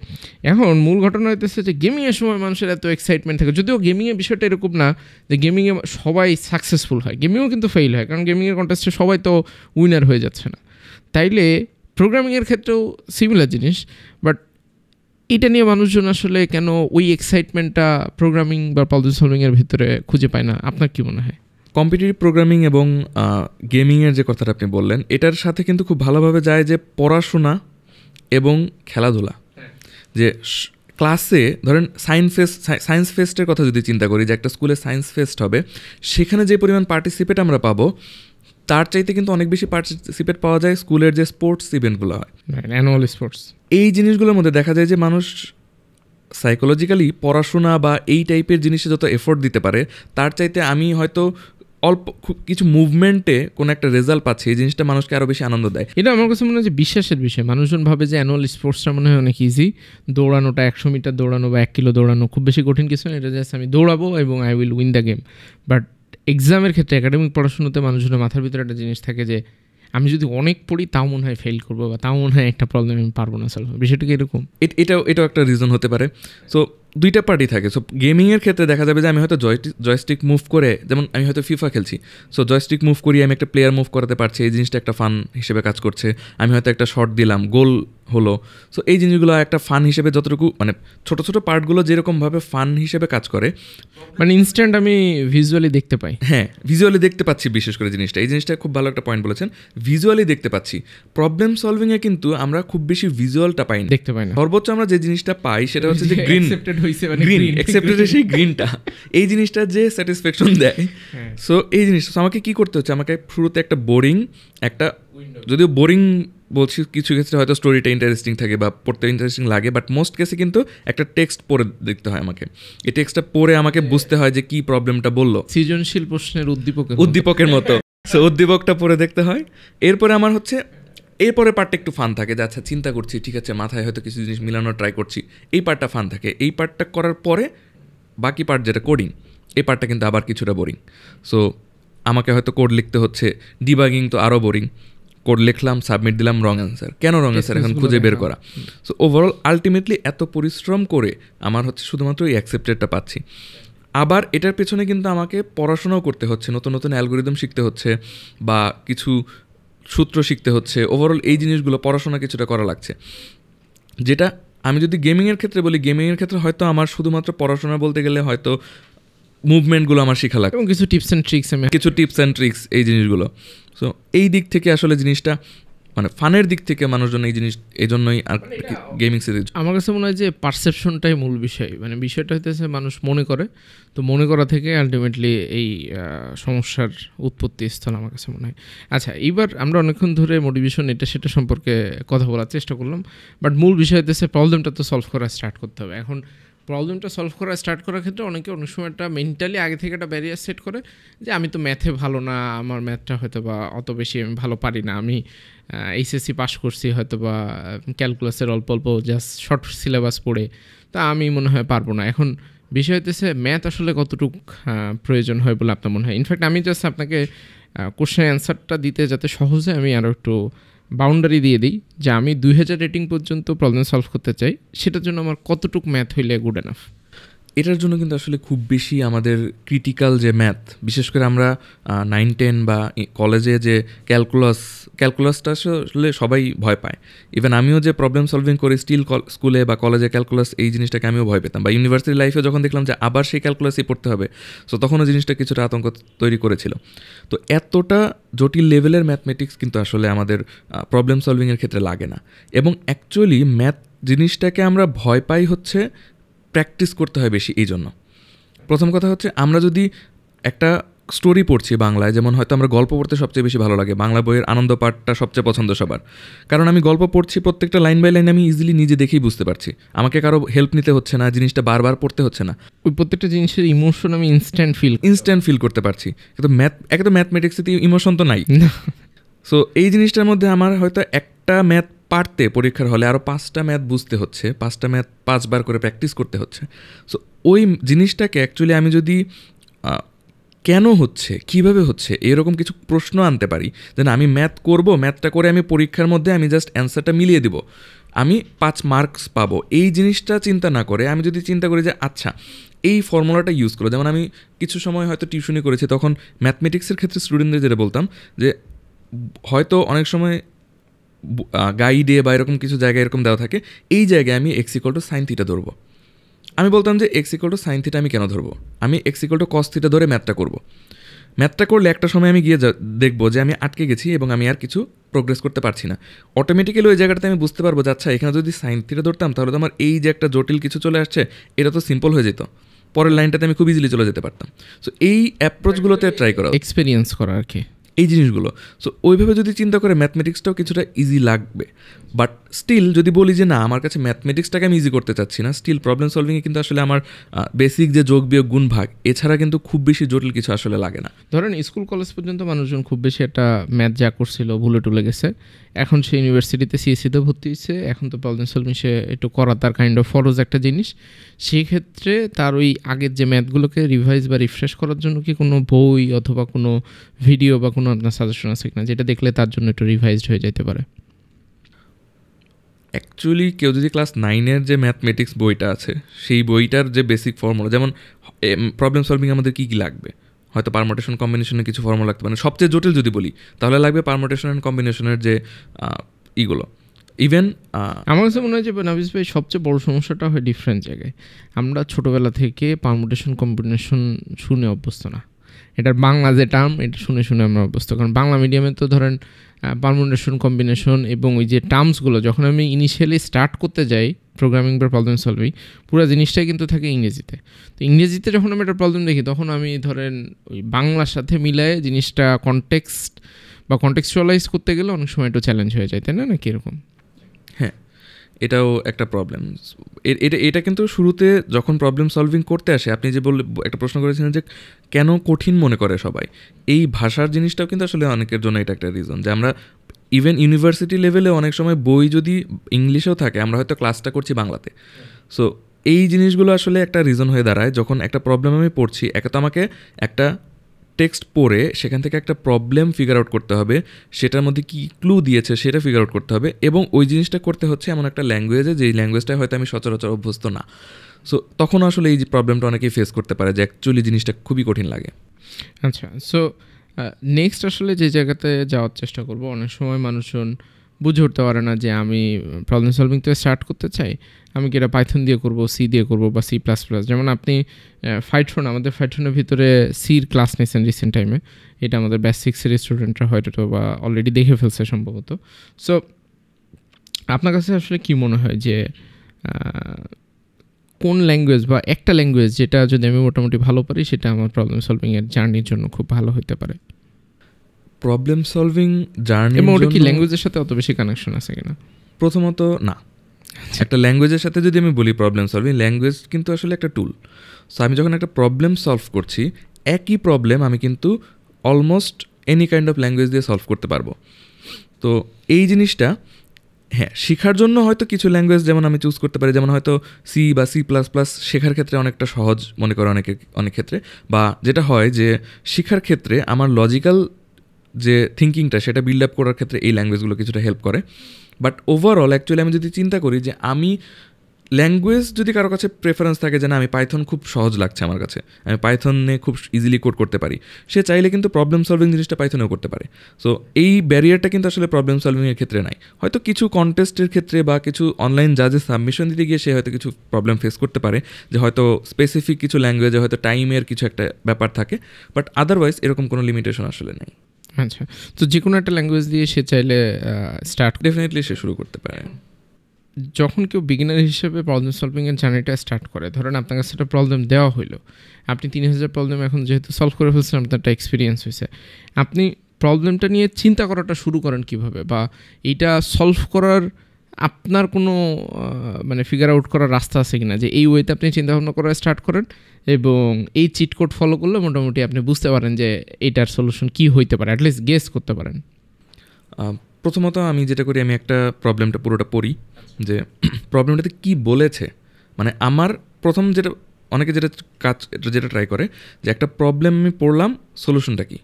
এখন মূল ঘটনা হইতেছে যে গেমিংয়ের সময় মানুষের এত এক্সাইটমেন্ট থাকে, যদিও গেমিংয়ের বিষয়টা এরকম না যে গেমিংয়ে সবাই সাকসেসফুল হয়, গেমিংও কিন্তু ফেইল হয়, কারণ গেমিংয়ের কন্টেস্টে সবাই তো উইনার হয়ে যাচ্ছে না। তাইলে প্রোগ্রামিংয়ের ক্ষেত্রেও সিমিলার জিনিস, বাট এটা নিয়ে মানুষজন আসলে কেন ওই এক্সাইটমেন্টটা প্রোগ্রামিং বা প্রবলেম সলভিংয়ের ভিতরে খুঁজে পায় না? আপনার কি মনে হয়? কম্পিটিটিভ প্রোগ্রামিং এবং গেমিংয়ের যে কথাটা আপনি বললেন, এটার সাথে কিন্তু খুব ভালোভাবে যায় যে পড়াশোনা এবং খেলাধুলা। যে ক্লাসে ধরেন সায়েন্স ফেস্টের কথা যদি চিন্তা করি, যে একটা স্কুলে সায়েন্স ফেস্ট হবে, সেখানে যে পরিমাণ পার্টিসিপেট আমরা পাবো, তার চাইতে কিন্তু অনেক বেশি পার্টিসিপেট পাওয়া যায় স্কুলের যে স্পোর্টস ইভেন্টগুলো হয়, অ্যানুয়াল স্পোর্টস। এই জিনিসগুলোর মধ্যে দেখা যায় যে মানুষ সাইকোলজিক্যালি পড়াশোনা বা এই টাইপের জিনিসে যত এফোর্ট দিতে পারে, তার চাইতে আমি হয়তো অল্প খুব কিছু মুভমেন্টে কোনো একটা রেজাল্ট পাচ্ছি, এই জিনিসটা মানুষকে আরও বেশি আনন্দ দেয়। এটা আমার কাছে মনে হয় যে বিশ্বাসের বিষয়। মানুষজন ভাবে যে অ্যানুয়াল স্পোর্টসটা মনে হয় অনেক ইজি, দৌড়ানোটা 100 মিটার দৌড়ানো বা 1 কিলো দৌড়ানো খুব বেশি কঠিন কিছু না, এটা জাস্ট আমি দৌড়াবো এবং I will win the game. But এক্সামের ক্ষেত্রে, একাডেমিক পড়াশোনাতে মানুষজনের মাথার ভিতরে একটা জিনিস থাকে যে আমি যদি অনেক পড়ি তাও মনে হয় ফেল করবো, বা তাও মনে হয় একটা প্রবলেম আমি পারবো না সলভ। বিষয়টা কি এরকম? এটাও একটা রিজন হতে পারে। সো দুইটা পার্টি থাকে। সো গেমিংয়ের ক্ষেত্রে দেখা যাবে যে আমি হয়তো জয়স্টিক মুভ করে, যেমন আমি হয়তো ফিফা খেলছি, সো জয়স্টিক মুভ করি, আমি একটা প্লেয়ার মুভ করাতে পারছি, এই জিনিসটা একটা ফান হিসেবে কাজ করছে। আমি হয়তো একটা শট দিলাম, গোল হলো। সো এই জিনিসগুলো একটা ফান হিসেবে, যতটুকু মানে ছোটো ছোটো পার্টগুলো যেরকমভাবে ফান হিসেবে কাজ করে, মানে ইনস্ট্যান্ট আমি ভিজুয়ালি দেখতে পাই। হ্যাঁ, ভিজুয়ালি দেখতে পাচ্ছি। বিশেষ করে এই জিনিসটা খুব ভালো একটা পয়েন্ট বলেছেন, ভিজুয়ালি দেখতে পাচ্ছি। প্রবলেম সলভিংয়ে কিন্তু আমরা খুব বেশি ভিজুয়ালটা পাই না, দেখতে পাই না। সর্বোচ্চ আমরা যে জিনিসটা পাই সেটা হচ্ছে যে গ্রিন অ্যাকসেপ্টেড, সেই গ্রিনটা, এই জিনিসটা যে স্যাটিসফ্যাকশন দেয়। সো এই জিনিসটা আমাকে কি করতে হচ্ছে, আমাকে শুরুতে একটা বোরিং, একটা যদিও বোরিং বলছি, কিছু ক্ষেত্রে হয়তো স্টোরিটা ইন্টারেস্টিং থাকে বা পড়তে ইন্টারেস্টিং লাগে, বাট মোস্ট কেসে কিন্তু একটা টেক্সট পড়ে দেখতে হয় আমাকে। এই টেক্সটটা পড়ে আমাকে বুঝতে হয় যে কি প্রবলেমটা বললো, সৃজনশীল প্রশ্নের উদ্দীপকের মতো। সো উদ্দীপকটা পড়ে দেখতে হয়। এরপরে আমার হচ্ছে এরপরে পার্টটা একটু ফান থাকে, যে আচ্ছা চিন্তা করছি, ঠিক আছে, মাথায় হয়তো কিছু জিনিস মিলানোর ট্রাই করছি, এই পার্টটা ফান থাকে। এই পার্টটা করার পরে বাকি পার্ট যেটা কোডিং, এই পার্টটা কিন্তু আবার কিছুটা বোরিং। সো আমাকে হয়তো কোড লিখতে হচ্ছে, ডিবাগিং তো আরও বোরিং। কোড লিখলাম, সাবমিট দিলাম, রং অ্যান্সার। কেন রং অ্যান্সার এখন খুঁজে বের করা। সো ওভারঅল আলটিমেটলি এত পরিশ্রম করে আমার হচ্ছে শুধুমাত্র এই অ্যাকসেপ্টেডটা পাচ্ছি। আবার এটার পেছনে কিন্তু আমাকে পড়াশোনাও করতে হচ্ছে, নতুন নতুন অ্যালগোরিদম শিখতে হচ্ছে বা কিছু সূত্র শিখতে হচ্ছে। ওভারঅল এই জিনিসগুলো পড়াশোনা কিছুটা করা লাগছে। যেটা আমি যদি গেমিংয়ের ক্ষেত্রে বলি, গেমিংয়ের ক্ষেত্রে হয়তো আমার শুধুমাত্র পড়াশোনা বলতে গেলে হয়তো মুভমেন্টগুলো আমার শেখা লাগে, এবং কিছু টিপস অ্যান্ড ট্রিক্স, এই জিনিসগুলো। সো এই দিক থেকে আসলে জিনিসটা মানে ফানের দিক থেকে মানুষজন এই জন্যই আর গেমিং সিরিজ। আমার কাছে মনে হয় যে পারসেপশনটাই মূল বিষয়। মানে বিষয়টা হইতেছে মানুষ মনে করে, তো মনে করা থেকে আলটিমেটলি এই সমস্যার উৎপত্তি স্থল আমার কাছে মনে হয়। আচ্ছা, এইবার আমরা অনেকক্ষণ ধরে মোটিভেশন এটা সেটা সম্পর্কে কথা বলার চেষ্টা করলাম, বাট মূল বিষয় হইতেছে প্রবলেমটা তো সলভ করা স্টার্ট করতে হবে। এখন প্রবলেমটা সলভ করা স্টার্ট করার ক্ষেত্রে অনেক সময় একটা মেন্টালি আগে থেকে একটা ব্যারিয়ার সেট করে, যে আমি তো ম্যাথে ভালো না, আমার ম্যাথটা হয়তো বা অত বেশি আমি ভালো পারি না, আমি এইচএসসি পাস করছি হয়তো বা ক্যালকুলাসের অল্প অল্প জাস্ট শর্ট সিলেবাস পড়ে, তা আমি মনে হয় পারবো না। এখন বিষয় হইতেছে ম্যাথ আসলে কতটুকু প্রয়োজন হয় বলে আপনার মনে হয়? ইনফ্যাক্ট আমি জাস্ট আপনাকে কোশ্চেন অ্যান্সারটা দিতে যাতে সহজে আমি আরও একটু বাউন্ডারি দিয়ে দিই, যে আমি 2000 রেটিং পর্যন্ত প্রবলেম সলভ করতে চাই, সেটার জন্য আমার কতটুকু ম্যাথ হইলে গুড এনাফ? এটার জন্য কিন্তু আসলে খুব বেশি আমাদের ক্রিটিক্যাল যে ম্যাথ, বিশেষ করে আমরা 9-10 বা কলেজে যে ক্যালকুলাসটা আসলে সবাই ভয় পায়। ইভেন আমিও যে প্রবলেম সলভিং করি স্টিল স্কুলে বা কলেজে ক্যালকুলাস, এই জিনিসটাকে আমিও ভয় পেতাম। বা ইউনিভার্সিটি লাইফে যখন দেখলাম যে আবার সেই ক্যালকুলাসই পড়তে হবে, সো তখনও জিনিসটা কিছুটা আতঙ্ক তৈরি করেছিল। তো এতটা জটিল লেভেলের ম্যাথমেটিক্স কিন্তু আসলে আমাদের প্রবলেম সলভিংয়ের ক্ষেত্রে লাগে না। এবং অ্যাকচুয়ালি ম্যাথ জিনিসটাকে আমরা ভয় পাই হচ্ছে প্র্যাকটিস করতে হয় বেশি। এই জন্য প্রথম কথা হচ্ছে, আমরা যদি একটা স্টোরি পড়ছি বাংলায়, যেমন হয়তো আমরা গল্প পড়তে সবচেয়ে বেশি ভালো লাগে, বাংলা বইয়ের আনন্দ পাঠটা সবচেয়ে পছন্দ সবার, কারণ আমি গল্প পড়ছি, প্রত্যেকটা লাইন বাই লাইন আমি ইজিলি নিজে দেখেই বুঝতে পারছি, আমাকে কারো হেল্প নিতে হচ্ছে না, জিনিসটা বারবার পড়তে হচ্ছে না, ওই প্রত্যেকটা জিনিসের ইমোশন আমি ইনস্ট্যান্ট ফিল করতে পারছি। কিন্তু ম্যাথমেটিক্সে ইমোশন তো নাই। সো এই জিনিসটার মধ্যে আমার হয়তো একটা ম্যাথ পারতে পরীক্ষার হলে আরও 5টা ম্যাথ বুঝতে হচ্ছে, 5টা ম্যাথ 5 বার করে প্র্যাকটিস করতে হচ্ছে। সো ওই জিনিসটাকে অ্যাকচুয়ালি আমি যদি কেন হচ্ছে, কিভাবে হচ্ছে, এরকম কিছু প্রশ্ন আনতে পারি, যে না আমি ম্যাথ করব, ম্যাথটা করে আমি পরীক্ষার মধ্যে আমি জাস্ট অ্যান্সারটা মিলিয়ে দিব, আমি 5 মার্কস পাবো, এই জিনিসটা চিন্তা না করে আমি যদি চিন্তা করি যে আচ্ছা এই ফর্মুলাটা ইউজ করো। যেমন আমি কিছু সময় হয়তো টিউশনি করেছি, তখন ম্যাথমেটিক্সের ক্ষেত্রে স্টুডেন্টদের যেটা বলতাম, যে হয়তো অনেক সময় গাইডে বা এরকম কিছু জায়গায় এরকম দেওয়া থাকে, এই জায়গায় আমি x equal to sine theta ধরবো। আমি বলতাম যে x equal to sine theta আমি কেন ধরবো, আমি x equal to cos theta ধরে ম্যাথটা করবো। ম্যাথটা করলে একটা সময় আমি গিয়ে দেখবো যে আমি আটকে গেছি এবং আমি আর কিছু প্রোগ্রেস করতে পারছি না। অটোমেটিক্যালি ওই জায়গাটাতে আমি বুঝতে পারবো যে আচ্ছা এখানে যদি সাইন থিটা ধরতাম তাহলে তো আমার এই যে একটা জটিল কিছু চলে আসছে এটা তো সিম্পল হয়ে যেত, পরের লাইনটাতে আমি খুব ইজিলি চলে যেতে পারতাম। সো এই অ্যাপ্রোচগুলোতে ট্রাই করা, এক্সপেরিয়েন্স করা আর কি, এই জিনিসগুলো। সো ওইভাবে যদি চিন্তা করে ম্যাথমেটিক্সটাও কিছুটা ইজি লাগবে। বাট স্টিল যদি বলি যে না আমার কাছে ম্যাথমেটিক্সটাকে আমি ইজি করতে চাচ্ছি না, স্টিল প্রবলেম সলভিংয়ে কিন্তু আসলে আমার বেসিক যে যোগ বিয়োগ গুণ ভাগ এছাড়া কিন্তু খুব বেশি জটিল কিছু আসলে লাগে না। ধরেন স্কুল কলেজ পর্যন্ত মানুষজন খুব বেশি একটা ম্যাথ যা করছিল ভুলে টুলে গেছে, এখন সে ইউনিভার্সিটিতে সিএসসিতে ভর্তি হয়েছে, এখন তো প্রবলেম সলভিং সে একটু করা তার কাইন্ড অফ ফরজ একটা জিনিস। সেই ক্ষেত্রে তার ওই আগের যে ম্যাথগুলোকে রিভাইজ বা রিফ্রেশ করার জন্য কি কোনো বই অথবা কোনো ভিডিও বা কোনো আপনার সাজেশন আছে কিনা যেটা দেখলে তার জন্য একটু রিভাইজড হয়ে যেতে পারে? অ্যাকচুয়ালি কেউ যদি ক্লাস 9-এর যে ম্যাথমেটিক্স বইটা আছে সেই বইটার যে বেসিক ফর্মুলা, যেমন প্রবলেম সলভিং আমাদের কী কী লাগবে, হয়তো পারমোটেশন কম্বিনেশনের কিছু ফর্মুলা লাগতে পারে, সবচেয়ে জটিল যদি বলি তাহলে লাগবে পারমোটেশন অ্যান্ড কম্বিনেশনের যে ইগুলো। ইভেন আমার কাছে মনে হয় যে নাফিস ভাই সবচেয়ে বড় সমস্যাটা হয় ডিফারেন্ট জায়গায়। আমরা ছোটোবেলা থেকে পারমোটেশন কম্বিনেশন শুনে অভ্যস্ত না, এটার বাংলা যে টার্ম এটা শুনে শুনে আমরা অভ্যস্ত। কারণ বাংলা মিডিয়ামে তো ধরেন পারমুটেশন কম্বিনেশন এবং ওই যে টার্মসগুলো যখন আমি ইনিশিয়ালি স্টার্ট করতে যাই প্রোগ্রামিং বা প্রবলেম সলভিং, পুরো জিনিসটাই কিন্তু থাকে ইংরেজিতে। তো ইংরেজিতে যখন আমি একটা প্রবলেম দেখি তখন আমি ধরেন ওই বাংলার সাথে মিলায়ে জিনিসটা কনটেক্সট বা কনটেক্সচুয়ালাইজ করতে গেলে অনেক সময় একটু চ্যালেঞ্জ হয়ে যায়, তাই না, নাকি এরকম? হ্যাঁ, এটাও একটা প্রবলেম। এটা কিন্তু শুরুতে যখন প্রবলেম সলভিং করতে আসে, আপনি যে বললে একটা প্রশ্ন করেছিলেন যে কেন কঠিন মনে করে সবাই, এই ভাষার জিনিসটাও কিন্তু আসলে অনেকের জন্য এটা একটা রিজন যে আমরা ইভেন ইউনিভার্সিটি লেভেলে অনেক সময় বই যদি ইংলিশেও থাকে আমরা হয়তো ক্লাসটা করছি বাংলাতে। সো এই জিনিসগুলো আসলে একটা রিজন হয়ে দাঁড়ায় যখন একটা প্রবলেম আমি পড়ছি, একে তো আমাকে একটা টেক্সট পড়ে সেখান থেকে একটা প্রবলেম ফিগার আউট করতে হবে, সেটার মধ্যে কী ক্লু দিয়েছে সেটা ফিগার আউট করতে হবে, এবং ওই জিনিসটা করতে হচ্ছে এমন একটা ল্যাঙ্গুয়েজে যেই ল্যাঙ্গুয়েজটা হয়তো আমি সচরাচর অভ্যস্ত না। সো তখন আসলে এই যে প্রবলেমটা অনেকেই ফেস করতে পারে যে অ্যাকচুয়ালি জিনিসটা খুবই কঠিন লাগে। আচ্ছা, সো নেক্সট আসলে যে জায়গাতে যাওয়ার চেষ্টা করব, অনেক সময় মানুষজন বুঝে উঠতে পারে না যে আমি প্রবলেম সলভিং তো স্টার্ট করতে চাই, আমি কি এটা পাইথন দিয়ে করবো, সি দিয়ে করবো বা C++। যেমন আপনি ফাইথন, আমাদের ফাইথনের ভিতরে সির ক্লাস নিয়েছেন রিসেন্ট টাইমে, এটা আমাদের ব্যাচ 6-এর স্টুডেন্টরা হয়তো বা অলরেডি দেখে ফেলছে সম্ভবত। সো আপনার কাছে আসলে কি মনে হয় যে কোন ল্যাঙ্গুয়েজ বা একটা ল্যাঙ্গুয়েজ যেটা যদি আমি মোটামুটি ভালো পারি সেটা আমার প্রবলেম সলভিংয়ের জার্নির জন্য খুব ভালো হতে পারে? প্রবলেম সলভিং জার্নি এবং ওটা কি ল্যাঙ্গুয়েজের সাথে অত বেশি কানেকশন আছে কিনা? প্রথমত না, একটা ল্যাঙ্গুয়েজের সাথে যদি আমি বলি প্রবলেম সলভিং, ল্যাঙ্গুয়েজ কিন্তু আসলে একটা টুল। সো আমি যখন একটা প্রবলেম সলভ করছি, একই প্রবলেম আমি কিন্তু almost any kind of language দিয়ে সলভ করতে পারবো। তো এই জিনিসটা হ্যাঁ শেখার জন্য হয়তো কিছু ল্যাঙ্গুয়েজ যেমন আমি চুজ করতে পারি, যেমন হয়তো C বা C++ শেখার ক্ষেত্রে অনেকটা সহজ মনে করে অনেক ক্ষেত্রে, বা যেটা হয় যে শেখার ক্ষেত্রে আমার লজিক্যাল যে থিঙ্কিংটা সেটা বিল্ড আপ করার ক্ষেত্রে এই ল্যাঙ্গুয়েজগুলো কিছুটা হেল্প করে। বাট ওভারঅল অ্যাকচুয়ালি আমি যদি চিন্তা করি যে আমি ল্যাঙ্গুয়েজ যদি কারো কাছে প্রেফারেন্স থাকে যে না আমি পাইথন খুব সহজ লাগছে আমার কাছে, আমি পাইথনে খুব ইজিলি কোড করতে পারি, সে চাইলে কিন্তু প্রবলেম সলভিং জিনিসটা পাইথনেও করতে পারে। সো এই ব্যারিয়ারটা কিন্তু আসলে প্রবলেম সলভিংয়ের ক্ষেত্রে নাই। হয়তো কিছু কন্টেস্টের ক্ষেত্রে বা কিছু অনলাইন জাজে সাবমিশন দিতে গিয়ে সে হয়তো কিছু প্রবলেম ফেস করতে পারে, যে হয়তো স্পেসিফিক কিছু ল্যাঙ্গুয়েজে হয়তো টাইমের কিছু একটা ব্যাপার থাকে, বাট আদারওয়াইজ এরকম কোনো লিমিটেশন আসলে নেই। আচ্ছা, তো যে কোনো একটা ল্যাঙ্গুয়েজ দিয়ে সে চাইলে স্টার্ট ডেফিনেটলি সে শুরু করতে পারে। যখন কেউ বিগিনার হিসেবে প্রবলেম সলভিংয়ের জার্নিটা স্টার্ট করে, ধরেন আপনার কাছে একটা প্রবলেম দেওয়া হইলো, আপনি 3000 প্রবলেম এখন যেহেতু সলভ করে ফেলছেন, আপনার একটা এক্সপিরিয়েন্স হয়েছে, আপনি প্রবলেমটা নিয়ে চিন্তা করাটা শুরু করেন কিভাবে, বা এইটা সলভ করার আপনার কোনো মানে ফিগার আউট করার রাস্তা আছে কিনা, যে এই ওয়েতে আপনি চিন্তাভাবনা করা স্টার্ট করেন এবং এই চিট কোড ফলো করলে মোটামুটি আপনি বুঝতে পারেন যে এইটার সলিউশন কী হইতে পারে, অ্যাটলিস্ট গেস করতে পারেন? প্রথমত আমি যেটা করি, আমি একটা প্রবলেমটা পুরোটা পড়ি যে প্রবলেমটাতে কী বলেছে। মানে আমার প্রথম যেটা অনেকে যেটা ট্রাই করে যে একটা প্রবলেম আমি পড়লাম, সলিউশনটা কী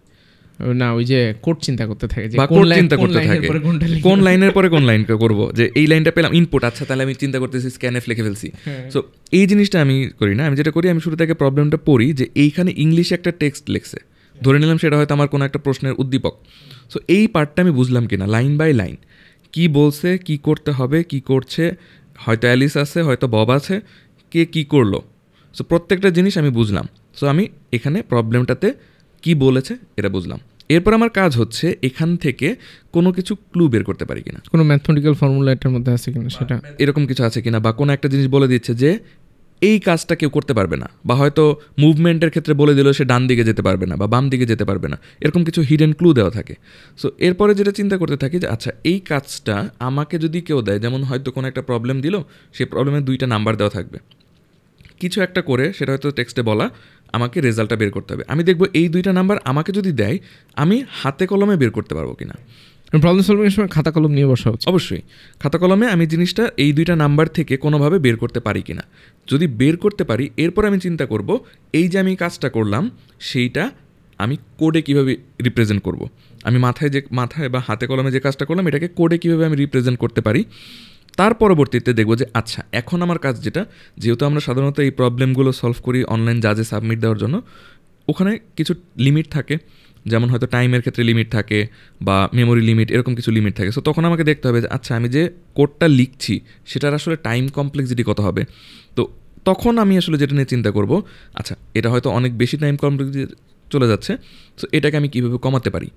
না, ওই যে কোড চিন্তা করতে থাকে, বা কোড চিন্তা করতে থাকে কোন লাইনের পরে কোন লাইন করবো, যে এই লাইনটা পেলাম ইনপুট, আচ্ছা তাহলে আমি চিন্তা করতেছি স্ক্যানএফ লিখে ফেলছি। সো এই জিনিসটা আমি করি না। আমি যেটা করি, আমি শুরু থেকে প্রবলেমটা পড়ি যে এইখানে ইংলিশে একটা টেক্সট লিখছে, ধরে নিলাম সেটা হয়তো আমার কোনো একটা প্রশ্নের উদ্দীপক। সো এই পার্টটা আমি বুঝলাম কিনা, লাইন বাই লাইন কি বলছে, কি করতে হবে, কি করছে, হয়তো অ্যালিস আছে, হয়তো বব আছে, কে কি করলো। সো প্রত্যেকটা জিনিস আমি বুঝলাম। সো আমি এখানে প্রবলেমটাতে কি বলেছে এটা বুঝলাম। এরপর আমার কাজ হচ্ছে এখান থেকে কোনো কিছু ক্লু বের করতে পারি কিনা, কোনো ম্যাথমেটিক্যাল ফর্মুলা এটার মধ্যে আছে কিনা সেটা, এরকম কিছু আছে কিনা, বা কোনো একটা জিনিস বলে দিচ্ছে যে এই কাজটা কেউ করতে পারবে না, বা হয়তো মুভমেন্টের ক্ষেত্রে বলে দিল সে ডান দিকে যেতে পারবে না বা বাম দিকে যেতে পারবে না, এরকম কিছু হিডেন ক্লু দেওয়া থাকে। সো এরপরে যেটা চিন্তা করতে থাকি যে আচ্ছা এই কাজটা আমাকে যদি কেউ দেয়, যেমন হয়তো কোনো একটা প্রবলেম দিল, সেই প্রবলেমের 2টা নাম্বার দেওয়া থাকবে, কিছু একটা করে সেটা হয়তো টেক্সটে বলা, আমাকে রেজাল্টটা বের করতে হবে। আমি দেখব এই 2টা নাম্বার আমাকে যদি দেয় আমি হাতে কলমে বের করতে পারবো কিনা। প্রবলেম সলভিংয়ের সময় খাতা কলম নিয়ে বসা হচ্ছে। অবশ্যই খাতা কলমে আমি জিনিসটা এই 2টা নাম্বার থেকে কোনোভাবে বের করতে পারি কিনা। যদি বের করতে পারি এরপর আমি চিন্তা করব এই যে আমি কাজটা করলাম সেইটা আমি কোডে কিভাবে রিপ্রেজেন্ট করব। আমি মাথায় বা হাতে কলমে যে কাজটা করলাম এটাকে কোডে কিভাবে আমি রিপ্রেজেন্ট করতে পারি। তার পরবর্তীতে দেখব যে আচ্ছা এখন আমার কাজ যেটা, যেহেতু আমরা সাধারণত এই প্রবলেমগুলো সলভ করি অনলাইন জাজে সাবমিট দেওয়ার জন্য, ওখানে কিছু লিমিট থাকে, যেমন হয়তো টাইমের ক্ষেত্রে লিমিট থাকে বা মেমোরি লিমিট, এরকম কিছু লিমিট থাকে। সো তখন আমাকে দেখতে হবে যে আচ্ছা আমি যে কোডটা লিখছি সেটার আসলে টাইম কমপ্লেক্সিটি কত হবে। তো তখন আমি আসলে যেটা নিয়ে চিন্তা করব, আচ্ছা এটা হয়তো অনেক বেশি টাইম কমপ্লেক্সিটি চলে যাচ্ছে, সো এটাকে আমি কীভাবে কমাতে পারি।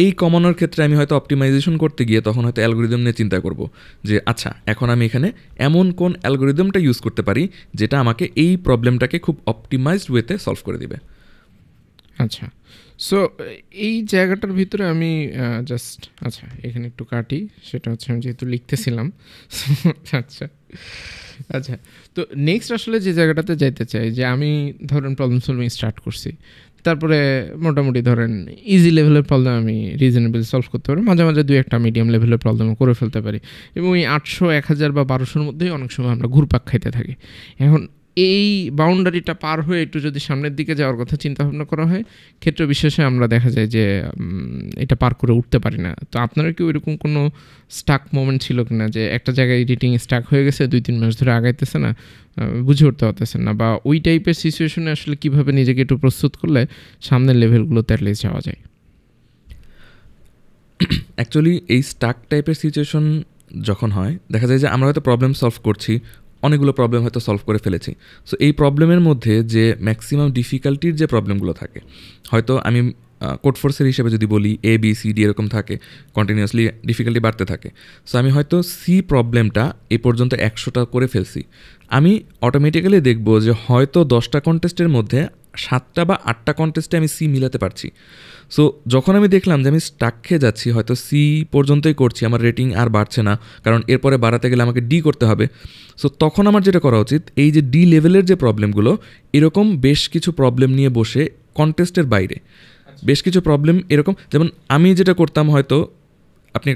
এই কমানোর ক্ষেত্রে আমি হয়তো অপটিমাইজেশন করতে গিয়ে তখন হয়তো অ্যালগোরিদম নিয়ে চিন্তা করব যে আচ্ছা এখন আমি এখানে এমন কোন অ্যালগোরিদমটা ইউজ করতে পারি যেটা আমাকে এই প্রবলেমটাকে খুব অপটিমাইজড ওয়েতে সলভ করে দিবে। আচ্ছা, সো এই জায়গাটার ভিতরে আমি জাস্ট আচ্ছা এখানে একটু কাটি, সেটা হচ্ছে আমি যেহেতু লিখতেছিলাম। আচ্ছা আচ্ছা, তো নেক্সট আসলে যে জায়গাটাতে যাইতে চাই যে আমি ধরেন প্রবলেম সলভিং স্টার্ট করছি, তারপরে মোটামুটি ধরেন ইজি লেভেলের প্রবলেম আমি রিজনেবল সলভ করতে পারি, মাঝে মাঝে 2-1টা মিডিয়াম লেভেলের প্রবলেম করে ফেলতে পারি, এবং এই 800, 1000 বা 1200-র মধ্যেই অনেক সময় আমরা ঘুরপাক খাইতে থাকি। এখন এই বাউন্ডারিটা পার হয়ে একটু যদি সামনের দিকে যাওয়ার কথা চিন্তা ভাবনা করা হয়, ক্ষেত্র বিশেষে আমরা দেখা যায় যে এটা পার করে উঠতে পারি না। তো আপনারা কি ওইরকম কোনো স্টাক মোমেন্ট ছিল কিনা যে একটা জায়গায় এডিটিং স্টাক হয়ে গেছে, 2-3 মাস ধরে আগাইতেছে না, বুঝে উঠতে পারতেছেন না, বা ওই টাইপের সিচুয়েশনে আসলে কীভাবে নিজেকে একটু প্রস্তুত করলে সামনের লেভেলগুলোতে অ্যাটলিস্ট যাওয়া যায়? অ্যাকচুয়ালি এই স্টাক টাইপের সিচুয়েশন যখন হয়, দেখা যায় যে আমরা হয়তো প্রবলেম সলভ করছি, অনেকগুলো প্রবলেম হয়তো সলভ করে ফেলেছি। সো এই প্রবলেমের মধ্যে যে ম্যাক্সিমাম ডিফিকাল্টির যে প্রবলেমগুলো থাকে, হয়তো আমি কোড ফোর্সের হিসেবে যদি বলি ABCD এরকম থাকে, কন্টিনিউয়াসলি ডিফিকাল্টি বাড়তে থাকে। সো আমি হয়তো সি প্রবলেমটা এ পর্যন্ত 100টা করে ফেলছি, আমি অটোমেটিক্যালি দেখব যে হয়তো 10টা কন্টেস্টের মধ্যে 7টা বা 8টা কন্টেস্টে আমি সি মিলাতে পারছি। সো যখন আমি দেখলাম যে আমি স্টাক খেয়ে যাচ্ছি, হয়তো সি পর্যন্তই করছি, আমার রেটিং আর বাড়ছে না, কারণ এরপরে বাড়াতে গেলে আমাকে ডি করতে হবে। সো তখন আমার যেটা করা উচিত, এই যে ডি লেভেলের যে প্রবলেমগুলো, এরকম বেশ কিছু প্রবলেম নিয়ে বসে কন্টেস্টের বাইরে বেশ কিছু প্রবলেম এরকম, যেমন আমি যেটা করতাম, হয়তো আপনি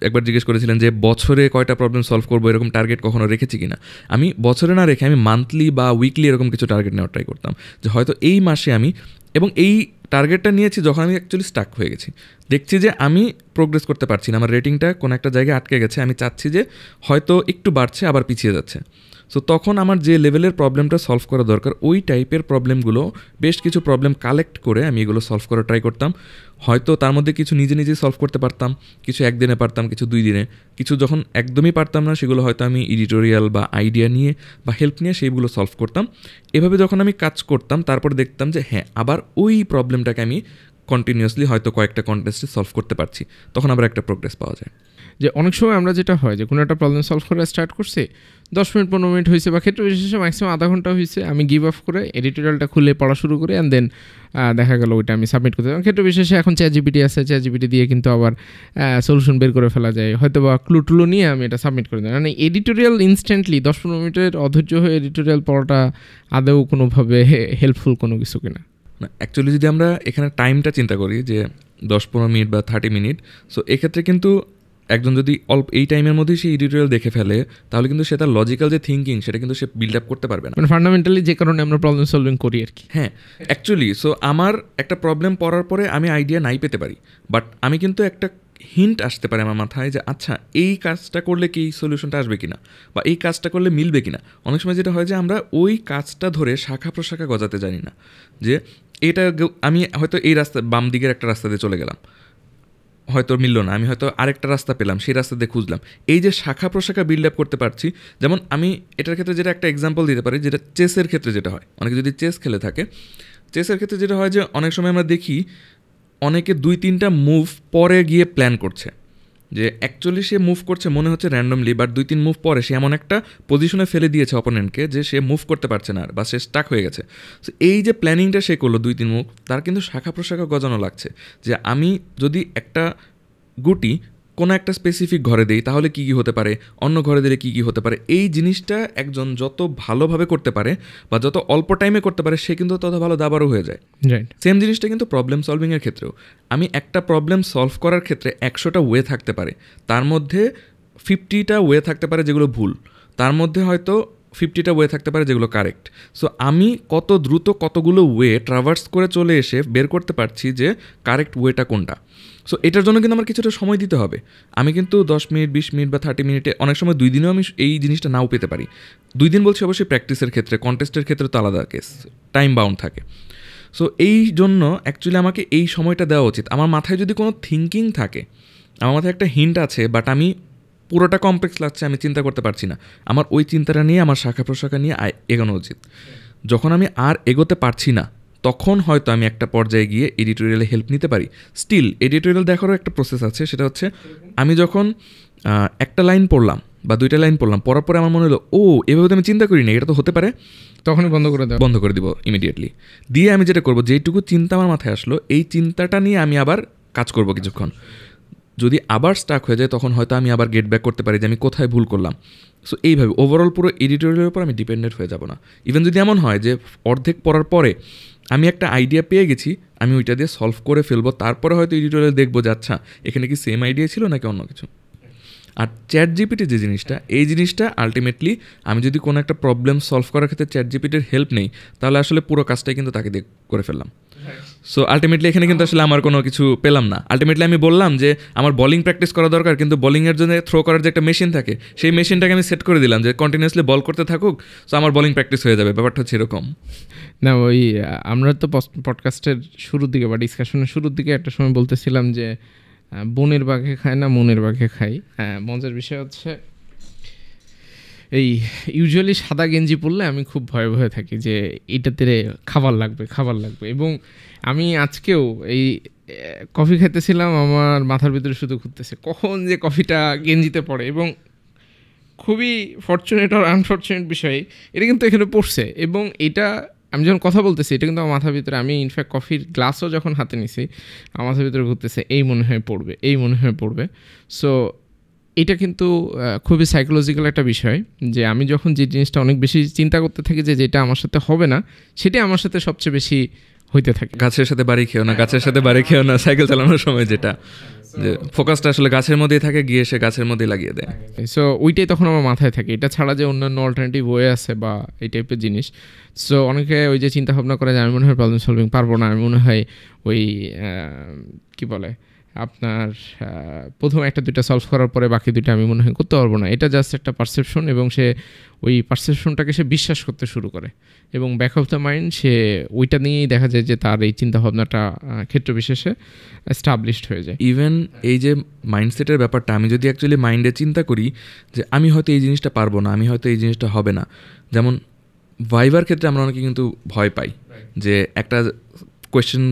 একবার জিজ্ঞেস করেছিলেন যে বছরে কয়টা প্রবলেম সলভ করবো, এরকম টার্গেট কখনো রেখেছি কিনা। আমি বছরে না রেখে আমি মান্থলি বা উইকলি এরকম কিছু টার্গেট নেওয়ার ট্রাই করতাম, যে হয়তো এই মাসে আমি, এবং এই টার্গেটটা নিয়েছি যখন আমি অ্যাকচুয়ালি স্টাক হয়ে গেছি, দেখছি যে আমি প্রোগ্রেস করতে পারছি না, আমার রেটিংটা কোনো একটা জায়গায় আটকে গেছে, আমি চাচ্ছি যে হয়তো একটু বাড়ছে আবার পিছিয়ে যাচ্ছে। সো তখন আমার যে লেভেলের প্রবলেমটা সলভ করা দরকার, ওই টাইপের প্রবলেমগুলো, বেশ কিছু প্রবলেম কালেক্ট করে আমি এগুলো সলভ করার ট্রাই করতাম। হয়তো তার মধ্যে কিছু নিজে নিজেই সলভ করতে পারতাম, কিছু একদিনে পারতাম, কিছু 2 দিনে, কিছু যখন একদমই পারতাম না সেগুলো হয়তো আমি এডিটোরিয়াল বা আইডিয়া নিয়ে বা হেল্প নিয়ে সেইগুলো সলভ করতাম। এভাবে যখন আমি কাজ করতাম, তারপরে দেখতাম যে হ্যাঁ আবার ওই প্রবলেমটাকে আমি কন্টিনিউয়াসলি হয়তো কয়েকটা কন্টেস্টে সলভ করতে পারছি, তখন আবার একটা প্রোগ্রেস পাওয়া যায়। যে অনেক সময় আমরা যেটা হয় যে কোনো একটা প্রবলেম সলভ করা স্টার্ট করছি, 10 মিনিট 15 মিনিট হয়েছে, বা ক্ষেত্র বিশেষে ম্যাক্সিমাম আধা ঘন্টা হয়েছে, আমি গিভ আপ করে এডিটোরিয়ালটা খুলে পড়া শুরু করি, অ্যান্ড দেন দেখা গেল ওইটা আমি সাবমিট করতে। ক্ষেত্র বিশেষে এখন ChatGPT আছে, ChatGPT দিয়ে কিন্তু আবার সলিউশন বের করে ফেলা যায়, হয়তো বা ক্লু টুলো নিয়ে আমি এটা সাবমিট করে দিই। মানে এডিটোরিয়াল ইনস্ট্যান্টলি 10-15 মিনিটের অধৈর্য হয়ে এডিটোরিয়াল পড়াটা আদৌ কোনোভাবে হেল্পফুল কোনো কিছু কিনা? না, অ্যাকচুয়ালি যদি আমরা এখানে টাইমটা চিন্তা করি যে 10-15 মিনিট বা 30 মিনিট, সো এক্ষেত্রে কিন্তু একজন যদি এই টাইমের মধ্যেই সে এডিটোরিয়াল দেখে ফেলে, তাহলে কিন্তু সে তার লজিক্যাল যে থিঙ্কিং সেটা কিন্তু সে বিল্ড আপ করতে পারবে না। মানে ফান্ডামেন্টালি যে কারণে আমরা প্রবলেম সলভিং করি আর কি। হ্যাঁ, অ্যাকচুয়ালি সো আমার একটা প্রবলেম পড়ার পরে আমি আইডিয়া নাই পেতে পারি, বাট আমি কিন্তু একটা হিন্ট আসতে পারে আমার মাথায় যে আচ্ছা এই কাজটা করলে কি এই সলিউশনটা আসবে কিনা, বা এই কাজটা করলে মিলবে কিনা। অনেক সময় যেটা হয় যে আমরা ওই কাজটা ধরে শাখা প্রশাখা গজাতে জানি না, যে এটা আমি হয়তো এই রাস্তা বাম দিকের একটা রাস্তা দিয়ে চলে গেলাম, হয়তো মিলল না, আমি হয়তো আরেকটা রাস্তা পেলাম, সেই রাস্তা দিয়ে খুঁজলাম। এই যে শাখা প্রশাখা বিল্ড আপ করতে পারছি, যেমন আমি এটার ক্ষেত্রে যেটা একটা এক্সাম্পল দিতে পারি, যেটা চেসের ক্ষেত্রে যেটা হয়, অনেকে যদি চেস খেলে থাকে, চেসের ক্ষেত্রে যেটা হয় যে অনেক সময় আমরা দেখি অনেকে 2-3টা মুভ পরে গিয়ে প্ল্যান করছে, যে অ্যাকচুয়ালি সে মুভ করছে মনে হচ্ছে র্যান্ডমলি, বাট 2-3 মুভ পরে সে এমন একটা পজিশনে ফেলে দিয়েছে অপোনেন্টকে যে সে মুভ করতে পারছে না আর, বা সে স্টাক হয়ে গেছে। সো এই যে প্ল্যানিংটা সে করলো 2-3 মুভ, তার কিন্তু শাখা প্রশাখা গজানো লাগছে, যে আমি যদি একটা গুটি কোনো একটা স্পেসিফিক ঘরে দেই তাহলে কী কী হতে পারে, অন্য ঘরে দিলে কী কী হতে পারে। এই জিনিসটা একজন যত ভালোভাবে করতে পারে বা যত অল্প টাইমে করতে পারে, সে কিন্তু তত ভালো দাবারও হয়ে যায়। রাইট, সেম জিনিসটা কিন্তু প্রবলেম সলভিংয়ের ক্ষেত্রেও। আমি একটা প্রবলেম সলভ করার ক্ষেত্রে 100টা ওয়ে থাকতে পারে, তার মধ্যে 50টা ওয়ে থাকতে পারে যেগুলো ভুল, তার মধ্যে হয়তো 50টা ওয়ে থাকতে পারে যেগুলো কারেক্ট। সো আমি কত দ্রুত কতগুলো ওয়ে ট্রাভার্স করে চলে এসে বের করতে পারছি যে কারেক্ট ওয়েটা কোনটা। সো এটার জন্য কিন্তু আমার কিছুটা সময় দিতে হবে। আমি কিন্তু 10 মিনিট, 20 মিনিট বা 30 মিনিটে, অনেক সময় 2 দিনেও আমি এই জিনিসটা নাও পেতে পারি। 2 দিন বলছি অবশ্যই প্র্যাকটিসের ক্ষেত্রে, কন্টেস্টের ক্ষেত্রে তো আলাদা কেস, টাইম বাউন্ড থাকে। সো এই জন্য অ্যাকচুয়ালি আমাকে এই সময়টা দেওয়া উচিত। আমার মাথায় যদি কোনো থিঙ্কিং থাকে, আমার মাথায় একটা হিন্ট আছে, বাট আমি পুরোটা কমপ্লেক্স লাগছে, আমি চিন্তা করতে পারছি না, আমার ওই চিন্তাটা নিয়ে, আমার শাখা প্রশাখা নিয়ে এগোনো উচিত। যখন আমি আর এগোতে পারছি না, তখন হয়তো আমি একটা পর্যায়ে গিয়ে এডিটোরিয়ালে হেল্প নিতে পারি। স্টিল এডিটোরিয়াল দেখারও একটা প্রসেস আছে, সেটা হচ্ছে আমি যখন একটা লাইন পড়লাম বা 2টা লাইন পড়লাম, পড়ার পরে আমার মনে হলো ও এভাবে তো আমি চিন্তা করি না, এটা তো হতে পারে, তখনই বন্ধ করে দিব ইমিডিয়েটলি। দিয়ে আমি যেটা করবো, যেইটুকু চিন্তা আমার মাথায় আসলো, এই চিন্তাটা নিয়ে আমি আবার কাজ করব কিছুক্ষণ। যদি আবার স্টাক হয়ে যায়, তখন হয়তো আমি আবার গেট ব্যাক করতে পারি যে আমি কোথায় ভুল করলাম। সো এইভাবে ওভারঅল পুরো এডিটোরিয়ালের উপর আমি ডিপেন্ডেন্ট হয়ে যাব না। ইভেন যদি এমন হয় যে অর্ধেক পড়ার পরে আমি একটা আইডিয়া পেয়ে গেছি, আমি ওইটা দিয়ে সলভ করে ফেলবো, তারপরে হয়তো এডিটোরিয়াল দেখবো যে আচ্ছা এখানে কি সেম আইডিয়া ছিল নাকি অন্য কিছু। আর চ্যাট জিপিটি যে জিনিসটা, এই জিনিসটা আলটিমেটলি আমি যদি কোনো একটা প্রবলেম সলভ করার ক্ষেত্রে চ্যাট জিপিটির হেল্প নেই, তাহলে আসলে পুরো কাজটাই কিন্তু তাকে দিয়ে করে ফেললাম। সো আলটিমেটলি এখানে কিন্তু আসলে আমার কোনো কিছু পেলাম না। আলটিমেটলি আমি বললাম যে আমার বোলিং প্র্যাকটিস করা দরকার, কিন্তু বোলিংয়ের জন্য থ্রো করার যে একটা মেশিন থাকে, সেই মেশিনটাকে আমি সেট করে দিলাম যে কন্টিনিউয়াসলি বল করতে থাকুক, সো আমার বোলিং প্র্যাকটিস হয়ে যাবে। ব্যাপারটা হচ্ছে এরকম না। ওই আমরা তো পডকাস্টের শুরুর দিকে বা ডিসকাশনের শুরুর দিকে একটা সময় বলতেছিলাম যে বনের বাঘে খায় না, মনের বাঘে খাই। মজার বিষয় হচ্ছে এই ইউজুয়ালি সাদা গেঞ্জি পরলে আমি খুব ভয়ে ভয়ে থাকি যে এটাতে খাবার লাগবে। এবং আমি আজকেও এই কফি খাইতেছিলাম, আমার মাথার ভিতরে শুধু ঘুরতেছে কখন যে কফিটা গেঞ্জিতে পড়ে। এবং খুবই ফরচুনেট আর আনফরচুনেট বিষয়, এটা কিন্তু এখানে পড়ছে। এবং এটা আমি যখন কথা বলতেছি, এটা কিন্তু আমার মাথার ভিতরে, আমি ইনফ্যাক্ট কফির গ্লাসও যখন হাতে নিছি, আমার মাথার ভিতরে ঘুরতেছে এই মনে হয় পড়বে। সো এটা কিন্তু খুবই সাইকোলজিক্যাল একটা বিষয়, যে আমি যখন যে জিনিসটা অনেক বেশি চিন্তা করতে থাকি যে যেটা আমার সাথে হবে না, সেটাই আমার সাথে সবচেয়ে বেশি হইতে থাকে। গাছের সাথে বাড়ি খেও না, সাইকেল চালানোর সময় যেটা, যে ফোকাসটা আসলে গাছের মধ্যেই থাকে, গিয়ে সে গাছের মধ্যেই লাগিয়ে দেয়। সো ওইটাই তখন আমার মাথায় থাকে, এটা ছাড়া যে অন্যান্য অল্টারনেটিভ ওয়ে আছে বা এই টাইপের জিনিস। সো অনেকে ওই যে চিন্তা ভাবনা করে যে আমি মনে হয় প্রবলেম সলভিং পারবো না, আমি মনে হয় ওই কী বলে আপনার প্রথম 1-2টা সলভ করার পরে বাকি 2টা আমি মনে হয় করতে পারবো না। এটা জাস্ট একটা পারসেপশন, এবং সে ওই পারসেপশনটাকে সে বিশ্বাস করতে শুরু করে, এবং ব্যাক অফ দ্য মাইন্ড সে ওইটা নিয়েই দেখা যায় যে তার এই চিন্তাভাবনাটা ক্ষেত্র বিশেষে এস্টাবলিশড হয়ে যায়। ইভেন এই যে মাইন্ডসেটের ব্যাপারটা, আমি যদি অ্যাকচুয়ালি মাইন্ডে চিন্তা করি যে আমি হয়তো এই জিনিসটা পারবো না, আমি হয়তো এই জিনিসটা হবে না, যেমন ভাইবার ক্ষেত্রে আমরা অনেকে কিন্তু ভয় পাই যে একটা কোয়েশ্চেন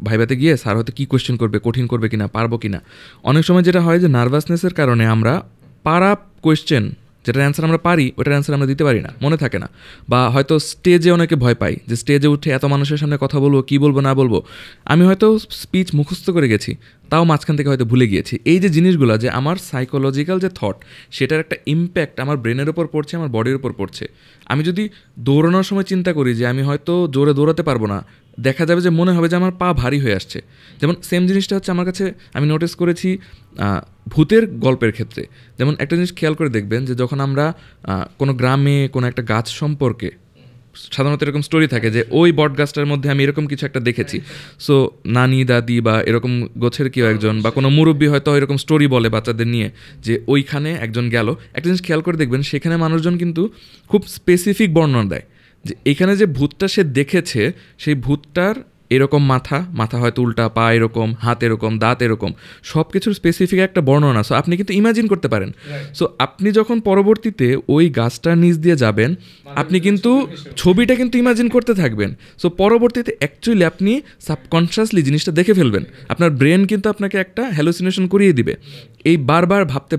ভাইভাতে গিয়ে স্যার হয়তো কী কোয়েশ্চেন করবে, কঠিন করবে কিনা, পারবো কিনা। অনেক সময় যেটা হয় যে নার্ভাসনেসের কারণে আমরা পারা কোয়েশ্চেন, যেটার অ্যান্সার আমরা পারি, ওটার অ্যান্সার আমরা দিতে পারি না, মনে থাকে না। বা হয়তো স্টেজে অনেকে ভয় পাই যে স্টেজে উঠে এত মানুষের সামনে কথা বলবো, কী বলবো না বলবো। আমি হয়তো স্পিচ মুখস্থ করে গেছি, তাও মাঝখান থেকে হয়তো ভুলে গিয়েছি। এই যে জিনিসগুলো, যে আমার সাইকোলজিক্যাল যে থট, সেটার একটা ইম্প্যাক্ট আমার ব্রেনের ওপর পড়ছে, আমার বডির ওপর পড়ছে। আমি যদি দৌড়ানোর সময় চিন্তা করি যে আমি হয়তো জোরে দৌড়াতে পারবো না, দেখা যাবে যে মনে হবে যে আমার পা ভারী হয়ে আসছে। যেমন সেম জিনিসটা হচ্ছে আমার কাছে, আমি নোটিস করেছি ভূতের গল্পের ক্ষেত্রে। যেমন একটা জিনিস খেয়াল করে দেখবেন যে যখন আমরা কোনো গ্রামে কোনো একটা গাছ সম্পর্কে, সাধারণত এরকম স্টোরি থাকে যে ওই বট গাছটার মধ্যে আমি এরকম কিছু একটা দেখেছি। সো নানি দাদি বা এরকম গোছের কেউ একজন বা কোনো মুরব্বী হয়তো এরকম স্টোরি বলে বাচ্চাদের নিয়ে যে ওইখানে একজন গেল। একটা জিনিস খেয়াল করে দেখবেন, সেখানে মানুষজন কিন্তু খুব স্পেসিফিক বর্ণনা দেয় যে এখানে যে ভূতটা সে দেখেছে, সেই ভূতটার এরকম মাথা হয়তো উল্টা, পা এরকম, হাত এরকম, দাঁত এরকম, সব কিছুর স্পেসিফিক একটা বর্ণনা। সো আপনি কিন্তু ইমাজিন করতে পারেন। সো আপনি যখন পরবর্তীতে ওই গাছটার নিচ দিয়ে যাবেন, আপনি কিন্তু ছবিটা কিন্তু ইমাজিন করতে থাকবেন। সো পরবর্তীতে অ্যাকচুয়ালি আপনি সাবকনশিয়াসলি জিনিসটা দেখে ফেলবেন। আপনার ব্রেন কিন্তু আপনাকে একটা হ্যালুসিনেশন করিয়ে দিবে এই বারবার ভাবতে।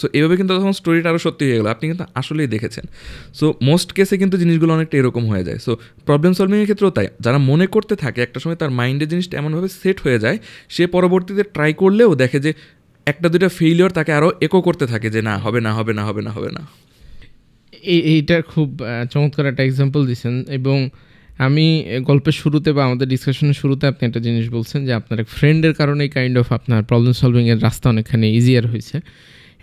সো এইভাবে কিন্তু তখন স্টোরিটা আরও সত্যি হয়ে গেল, আপনি কিন্তু আসলেই দেখেছেন। সো মোস্ট কেসে কিন্তু জিনিসগুলো অনেকটা এরকম হয়ে যায়। সো প্রবলেম সলভিংয়ের ক্ষেত্রেও তাই, যারা মনে করতে থাকে একটা সময় তার মাইন্ডে জিনিসটা এমনভাবে সেট হয়ে যায়, সে পরবর্তীতে ট্রাই করলেও দেখে যে একটা দুইটা ফেইলিওর তাকে আরও একো করতে থাকে যে না, হবে না। এইটা খুব চমৎকার একটা এক্সাম্পল দিচ্ছেন। এবং আমি গল্পের শুরুতে বা আমাদের ডিসকাশনের শুরুতে আপনি একটা জিনিস বলছেন যে আপনার এক ফ্রেন্ডের কারণে কাইন্ড অফ আপনার প্রবলেম সলভিংয়ের রাস্তা অনেকখানি ইজিয়ার হয়েছে।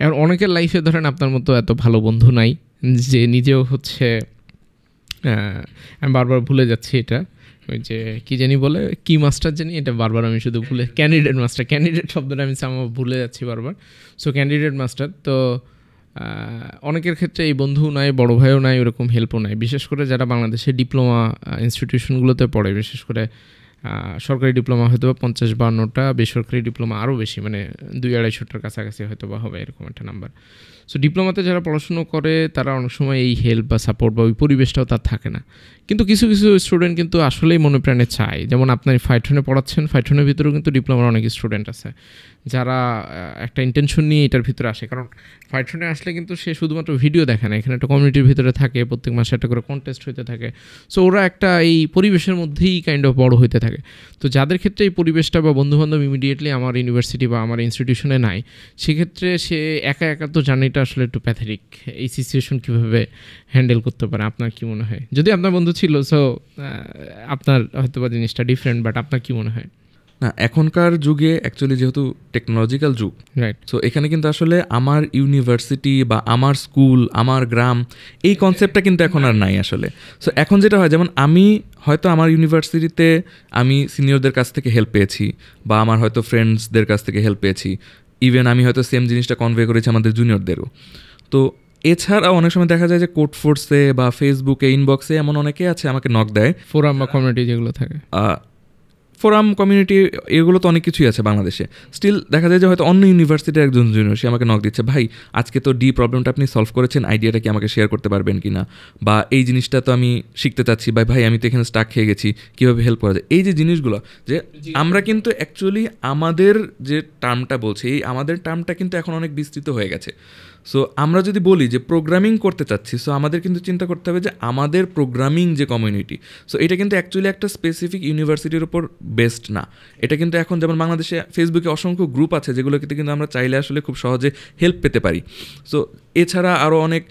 এবার অনেকের লাইফে ধরেন আপনার মতো এত ভালো বন্ধু নাই, যে নিজেও হচ্ছে আমি বারবার ভুলে যাচ্ছি এটা, ওই যে কী জানি বলে, কি মাস্টার জানি, এটা বারবার আমি শুধু ভুলে, ক্যান্ডিডেট শব্দটা আমি ভুলে যাচ্ছি বারবার। সো ক্যান্ডিডেট মাস্টার তো অনেকের ক্ষেত্রে এই বন্ধু নাই, বড় ভাইও নাই, ওরকম হেল্পও নাই। বিশেষ করে যারা বাংলাদেশের ডিপ্লোমা ইনস্টিটিউশনগুলোতে পড়ে, বিশেষ করে সরকারি ডিপ্লোমা হয়তো বা 50-52টা, বেসরকারি ডিপ্লোমা আরও বেশি, মানে 200-250টার কাছাকাছি হয়তো বা হবে এরকম একটা নাম্বার। সো ডিপ্লোমাতে যারা পড়াশুনো করে তারা অনেক সময় এই হেল্প বা সাপোর্ট বা ওই পরিবেশটাও তার থাকে না। কিন্তু কিছু স্টুডেন্ট কিন্তু আসলেই মনে প্রাণে চায়, যেমন আপনার ফাইটনে পড়াচ্ছেন, ফাইটনের ভিতরেও কিন্তু ডিপ্লোমার অনেক স্টুডেন্ট আছে যারা একটা ইন্টেনশন নিয়ে এটার ভিতরে আসে। কারণ ফাইটনে আসলে কিন্তু সে শুধুমাত্র ভিডিও দেখে না, এখানে একটা কমিউনিটির ভিতরে থাকে, প্রত্যেক মাসে একটা করে কন্টেস্ট হইতে থাকে। সো ওরা একটা এই পরিবেশের মধ্যেই কাইন্ড অফ বড় হইতে থাকে। তো যাদের ক্ষেত্রে এই পরিবেশটা বা বন্ধুবান্ধব ইমিডিয়েটলি আমার ইউনিভার্সিটি বা আমার ইনস্টিটিউশনে নাই, সেক্ষেত্রে সে একা তো জার্নিটা আসলে একটু প্যাথেটিক। এই সিচুয়েশন কীভাবে হ্যান্ডেল করতে পারে আপনার কি মনে হয়? যদি আপনার বন্ধু ছিল, সো আপনার হয়তো বা জিনিসটা ডিফারেন্ট, বাট আপনার কি মনে হয়? না, এখনকার যুগে অ্যাকচুয়ালি যেহেতু টেকনোলজিক্যাল যুগ, রাইট, সো এখানে কিন্তু আসলে আমার ইউনিভার্সিটি বা আমার স্কুল, আমার গ্রাম, এই কনসেপ্টটা কিন্তু এখন আর নাই আসলে। সো এখন যেটা হয়, যেমন আমি হয়তো আমার ইউনিভার্সিটিতে আমি সিনিয়রদের কাছ থেকে হেল্প পেয়েছি, বা আমার হয়তো ফ্রেন্ডসদের কাছ থেকে হেল্প পেয়েছি, ইভেন আমি হয়তো সেম জিনিসটা কনভে করেছি আমাদের জুনিয়রদেরও। তো এছাড়াও অনেক সময় দেখা যায় যে কোড ফোর্সে বা ফেসবুকে ইনবক্সে এমন অনেকে আছে আমাকে নক দেয়, ফোরাম বা কমিউনিটি যেগুলো থাকে, ফোরাম কমিউনিটি, এগুলো তো অনেক কিছুই আছে বাংলাদেশে। স্টিল দেখা যায় যে হয়তো অন্য ইউনিভার্সিটির একজন জুনিয়র সে আমাকে নক দিচ্ছে, ভাই আজকে তো প্রবলেমটা আপনি সলভ করেছেন, আইডিয়াটা কি আমাকে শেয়ার করতে পারবেন কি না, বা এই জিনিসটা তো আমি শিখতে চাচ্ছি, ভাই আমি তো এখানে স্টাক খেয়ে গেছি, কীভাবে হেল্প করা যায়। এই যে জিনিসগুলো, যে আমরা কিন্তু অ্যাকচুয়ালি আমাদের যে টার্মটা বলছি, এই আমাদের টার্মটা কিন্তু এখন অনেক বিস্তৃত হয়ে গেছে। সো আমরা যদি বলি যে প্রোগ্রামিং করতে চাচ্ছি, সো আমাদের কিন্তু চিন্তা করতে হবে যে আমাদের প্রোগ্রামিং যে কমিউনিটি, সো এটা কিন্তু অ্যাকচুয়ালি একটা স্পেসিফিক ইউনিভার্সিটির উপর বেসড না। এটা কিন্তু এখন যেমন বাংলাদেশে ফেসবুকে অসংখ্য গ্রুপ আছে যেগুলোকে কিন্তু আমরা চাইলে আসলে খুব সহজে হেল্প পেতে পারি। সো এছাড়া আরও অনেক,